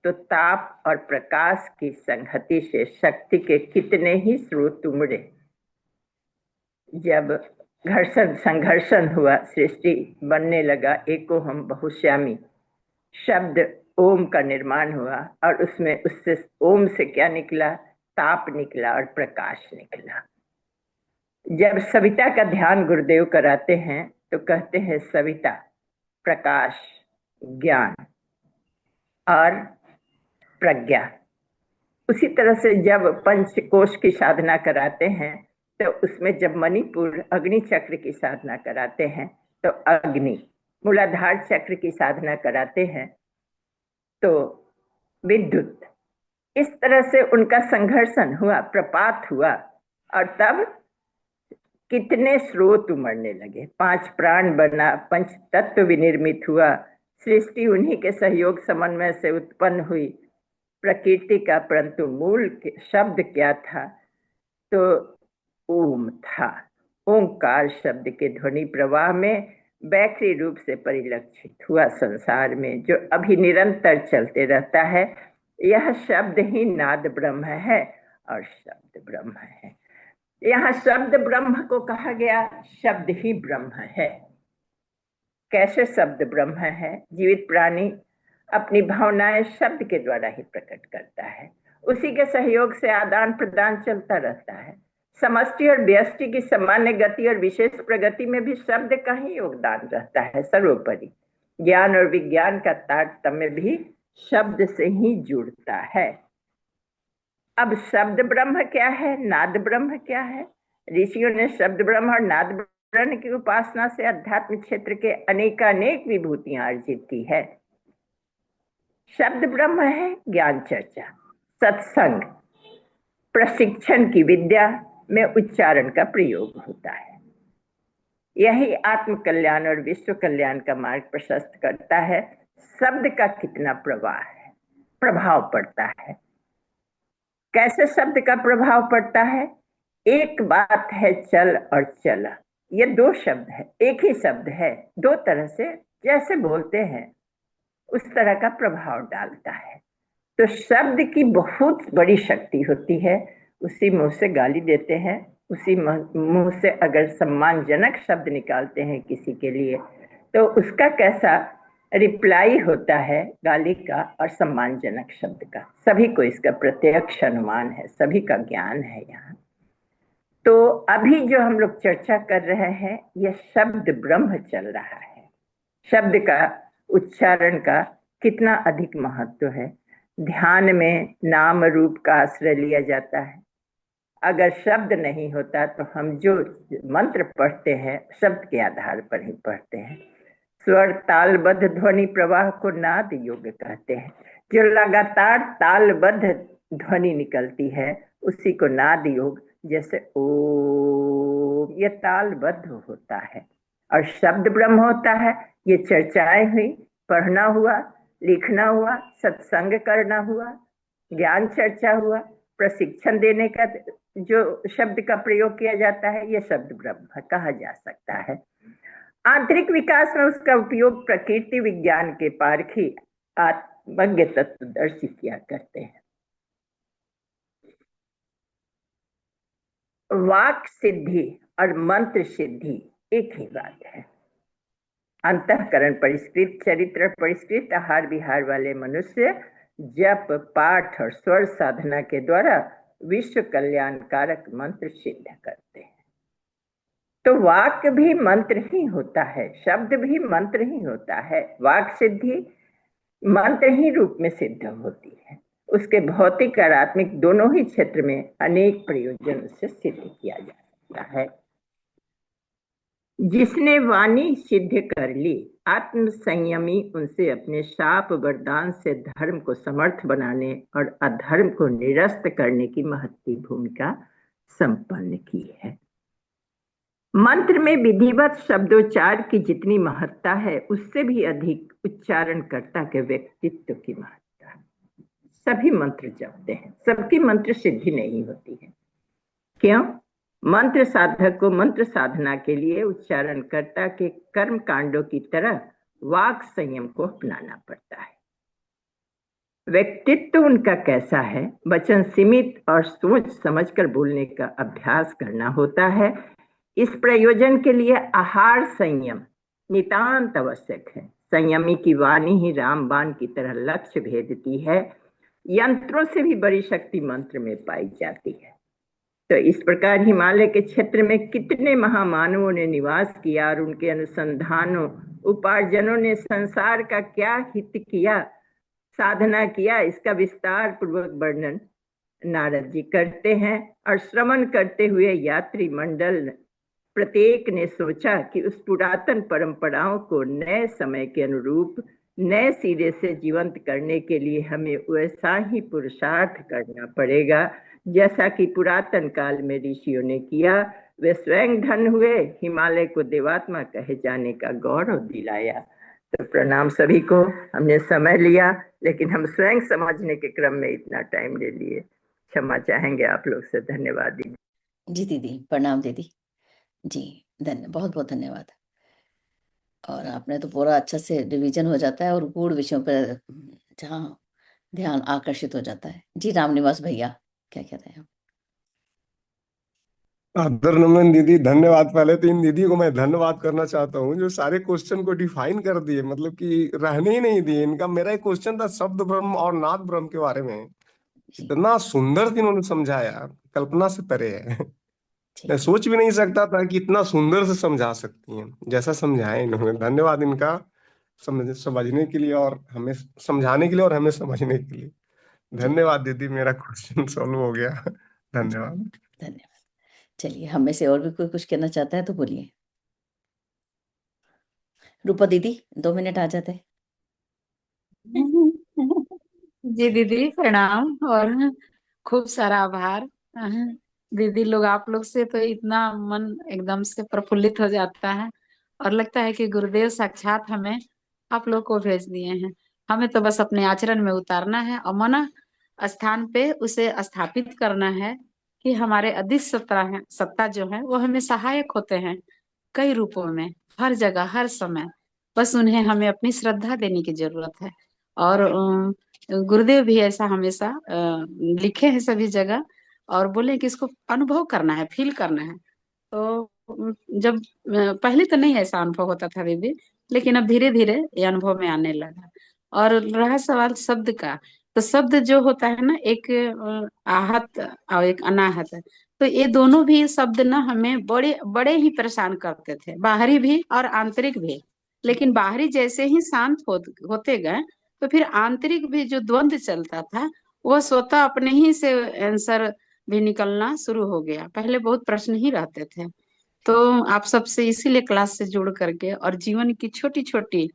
तो ताप और प्रकाश की संगति से शक्ति के कितने ही स्रोत उमड़े। जब घर्षण संघर्षण हुआ, सृष्टि बनने लगा, एको हम बहुश्यामी, शब्द ओम का निर्माण हुआ और उसमें उससे ओम से क्या निकला? ताप निकला और प्रकाश निकला। जब सविता का ध्यान गुरुदेव कराते हैं तो कहते हैं सविता प्रकाश, ज्ञान और प्रज्ञा। उसी तरह से जब पंचकोश की साधना कराते हैं तो उसमें जब मणिपुर अग्नि चक्र की साधना कराते हैं तो अग्नि, मूलाधार चक्र की साधना कराते हैं तो विद्युत। इस तरह से उनका संघर्षण हुआ, प्रपात हुआ और तब कितने स्रोत उमड़ने लगे। 5 प्राण बना, पंच तत्व विनिर्मित हुआ। सृष्टि उन्हीं के सहयोग समन्वय से उत्पन्न हुई प्रकृति का। परंतु मूल शब्द क्या था? तो ओम था। ओंकार शब्द के ध्वनि प्रवाह में बैटरी रूप से परिलक्षित हुआ संसार में, जो अभी निरंतर चलते रहता है। यह शब्द ही नाद ब्रह्म है और शब्द ब्रह्म है। यहाँ शब्द ब्रह्म को कहा गया, शब्द ही ब्रह्म है। कैसे शब्द ब्रह्म है? जीवित प्राणी अपनी भावनाएं शब्द के द्वारा ही प्रकट करता है। उसी के सहयोग से आदान प्रदान चलता रहता है। समष्टि और व्यष्टि की सामान्य गति और विशेष प्रगति में भी शब्द का ही योगदान रहता है। सर्वोपरि ज्ञान और विज्ञान का तारतम्य भी शब्द से ही जुड़ता है। अब शब्द ब्रह्म क्या है, नाद ब्रह्म क्या है? ऋषियों ने शब्द ब्रह्म और नाद ब्रह्म की उपासना से अध्यात्म क्षेत्र के अनेकानेक विभूतियां अर्जित की है। शब्द ब्रह्म है ज्ञान चर्चा, सत्संग, प्रशिक्षण की विद्या में उच्चारण का प्रयोग होता है। यही आत्म कल्याण और विश्व कल्याण का मार्ग प्रशस्त करता है। शब्द का कितना प्रभाव पड़ता है। कैसे शब्द का प्रभाव पड़ता है? एक बात है चल और चला, ये दो शब्द है, एक ही शब्द है, दो तरह से जैसे बोलते हैं उस तरह का प्रभाव डालता है। तो शब्द की बहुत बड़ी शक्ति होती है। उसी मुंह से गाली देते हैं, उसी मुंह से अगर सम्मानजनक शब्द निकालते हैं किसी के लिए, तो उसका कैसा रिप्लाई होता है गाली का और सम्मानजनक शब्द का। सभी को इसका प्रत्यक्ष अनुमान है, सभी का ज्ञान है यहाँ। तो अभी जो हम लोग चर्चा कर रहे हैं, यह शब्द ब्रह्म चल रहा है। शब्द का उच्चारण का कितना अधिक महत्व है। ध्यान में नाम रूप का आश्रय लिया जाता है। अगर शब्द नहीं होता तो हम जो मंत्र पढ़ते हैं शब्द के आधार पर ही पढ़ते हैं। स्वर तालबद्ध ध्वनि प्रवाह को नाद योग कहते हैं। जो लगातार तालबद्ध ध्वनि निकलती है उसी को नाद योग, जैसे ओ, ये तालबद्ध होता है। और शब्द ब्रह्म होता है। ये चर्चाएं हुई, पढ़ना हुआ, लिखना हुआ, सत्संग करना हुआ, ज्ञान चर्चा हुआ, प्रशिक्षण देने का जो शब्द का प्रयोग किया जाता है, ये शब्द ब्रह्म कहा जा सकता है। आंतरिक विकास में उसका उपयोग प्रकृति विज्ञान के पारखी आत्मज्ञ तत्वदर्शी किया करते हैं। वाक सिद्धि और मंत्र सिद्धि एक ही बात है। अंतःकरण परिष्कृत, चरित्र परिष्कृत, आहार विहार वाले मनुष्य जप पाठ और स्वर साधना के द्वारा विश्व कल्याणकारक मंत्र सिद्ध करते हैं। तो वाक भी मंत्र ही होता है, शब्द भी मंत्र ही होता है। वाक सिद्धि मंत्र ही रूप में सिद्ध होती है। उसके भौतिक और आत्मिक दोनों ही क्षेत्र में अनेक प्रयोजन से सिद्ध किया जा सकता है। जिसने वाणी सिद्ध कर ली, आत्म संयमी उनसे अपने शाप वरदान से धर्म को समर्थ बनाने और अधर्म को निरस्त करने की महत्ती भूमिका संपन्न की है। मंत्र में विधिवत शब्दोच्चार की जितनी महत्ता है, उससे भी अधिक उच्चारणकर्ता के व्यक्तित्व की महत्ता है। सभी मंत्र जपते हैं, सबकी मंत्र सिद्धि नहीं होती है। क्यों? मंत्र साधक को मंत्र साधना के लिए उच्चारणकर्ता के कर्म कांडों की तरह वाक संयम को अपनाना पड़ता है। व्यक्तित्व उनका कैसा है, वचन सीमित और सोच समझकर बोलने का अभ्यास करना होता है। इस प्रयोजन के लिए आहार संयम नितांत आवश्यक है। संयमी की वाणी ही रामबाण की तरह लक्ष्य भेदती है। यंत्रों से भी बड़ी शक्ति मंत्र में पाई जाती है। तो इस प्रकार हिमालय के क्षेत्र में कितने महामानवों ने निवास किया और उनके अनुसंधानों उपार्जनों ने संसार का क्या हित किया, साधना किया, इसका विस्तार पूर्वक वर्णन नारद जी करते हैं। और श्रवण करते हुए यात्री मंडल प्रत्येक ने सोचा कि उस पुरातन परंपराओं को नए समय के अनुरूप नए सिरे से जीवंत करने के लिए हमें वैसा ही पुरुषार्थ करना पड़ेगा जैसा कि पुरातन काल में ऋषियों ने किया। वे स्वयं धन हुए, हिमालय को देवात्मा कहे जाने का गौरव दिलाया। तो प्रणाम सभी को। हमने समय लिया, लेकिन हम स्वयं समझने के क्रम में इतना टाइम ले लिए, क्षमा चाहेंगे आप लोग से। धन्यवाद दीदी। जी दीदी, प्रणाम दीदी जी, बहुत बहुत धन्यवाद। और आपने तो पूरा अच्छा से रिवीजन हो जाता है और गूढ़ विषयों पर जहाँ ध्यान आकर्षित हो जाता है। जी रामनिवास भैया, क्या कहते हैं आप? आदर नमन दीदी, धन्यवाद। पहले तो इन दीदी को मैं धन्यवाद करना चाहता हूँ जो सारे क्वेश्चन को डिफाइन कर दिए, मतलब कि रहने ही नहीं दिए। इनका मेरा एक क्वेश्चन था शब्द ब्रह्म और नाद ब्रह्म के बारे में, इतना सुंदर इन्होंने समझाया, कल्पना से परे है। मैं सोच भी नहीं सकता था कि इतना सुंदर से समझा सकती हैं जैसा समझाया इन्होंने। धन्यवाद इनका समझने के लिए और हमें समझाने के लिए और हमें समझने के लिए। धन्यवाद दीदी, मेरा क्वेश्चन सॉल्व हो गया। धन्यवाद। धन्यवाद। चलिए, हम में से और भी कोई कुछ कहना चाहता है तो बोलिए। रूपा दीदी 2 मिनट आ जाते। जी दीदी प्रणाम और खूब सारा आभार। दीदी लोग, आप लोग से तो इतना मन एकदम से प्रफुल्लित हो जाता है और लगता है कि गुरुदेव साक्षात हमें आप लोग को भेज दिए हैं। हमें तो बस अपने आचरण में उतारना है और मन स्थान पे उसे स्थापित करना है कि हमारे अदृश्य सत्ता है, सत्ता जो है वो हमें सहायक होते हैं कई रूपों में, हर जगह हर समय। बस उन्हें हमें अपनी श्रद्धा देने की जरूरत है। और गुरुदेव भी ऐसा हमेशा लिखे हैं सभी जगह और बोले कि इसको अनुभव करना है, फील करना है। तो जब पहले तो नहीं ऐसा अनुभव होता था दीदी, लेकिन अब धीरे धीरे ये अनुभव में आने लगा। और रहा सवाल शब्द का, तो शब्द जो होता है ना, एक आहत और एक अनाहत, तो ये दोनों भी शब्द ना हमें बड़े बड़े ही परेशान करते थे, बाहरी भी और आंतरिक भी। लेकिन बाहरी जैसे ही शांत होते गए, तो फिर आंतरिक भी जो द्वंद चलता था वो स्वतः अपने ही से आंसर भी निकलना शुरू हो गया। पहले बहुत प्रश्न ही रहते थे। तो आप सबसे इसीलिए क्लास से जुड़ करके और जीवन की छोटी छोटी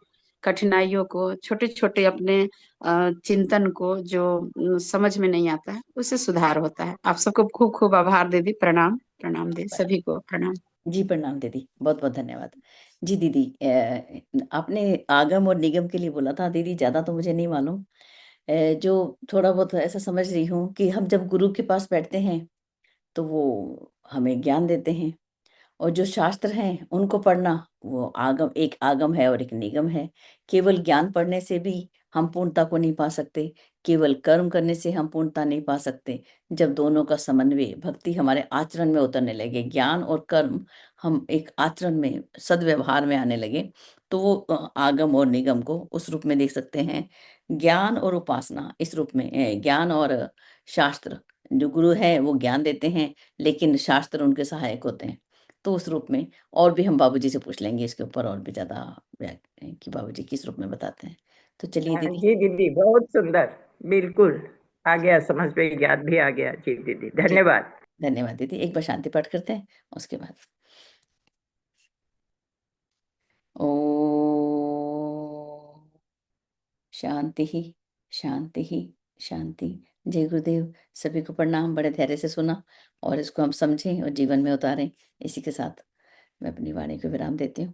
कठिनाइयों को, छोटे छोटे अपने चिंतन को जो समझ में नहीं आता है, उससे सुधार होता है। आप सबको खूब खूब आभार दीदी, प्रणाम प्रणाम दीदी, सभी को प्रणाम। जी प्रणाम दीदी, बहुत बहुत धन्यवाद। जी दीदी, आपने आगम और निगम के लिए बोला था दीदी, ज्यादा तो मुझे नहीं मालूम। जो थोड़ा बहुत ऐसा समझ रही हूँ कि हम जब गुरु के पास बैठते हैं तो वो हमें ज्ञान देते हैं, और जो शास्त्र हैं उनको पढ़ना, वो आगम, एक आगम है और एक निगम है। केवल ज्ञान पढ़ने से भी हम पूर्णता को नहीं पा सकते, केवल कर्म करने से हम पूर्णता नहीं पा सकते। जब दोनों का समन्वय, भक्ति हमारे आचरण में उतरने लगे, ज्ञान और कर्म हम एक आचरण में, सदव्यवहार में आने लगे, तो वो आगम और निगम को उस रूप में देख सकते हैं। ज्ञान और उपासना इस रूप में, ज्ञान और शास्त्र, जो गुरु है वो ज्ञान देते हैं लेकिन शास्त्र उनके सहायक होते हैं। तो उस रूप में, और भी हम बाबूजी से पूछ लेंगे इसके ऊपर और भी ज्यादा कि बाबूजी किस रूप में बताते हैं। तो चलिए दीदी। जी दीदी, बहुत सुंदर, बिल्कुल आ गया समझ में, याद भी आ गया। जी दीदी, जी धन्यवाद। धन्यवाद दीदी। एक बार शांति पाठ करते हैं उसके बाद। ओ शांति ही, शांति ही, शांति। जय गुरुदेव। सभी को प्रणाम, बड़े धैर्य से सुना और इसको हम समझें और जीवन में उतारें। इसी के साथ मैं अपनी वाणी को विराम देती हूँ।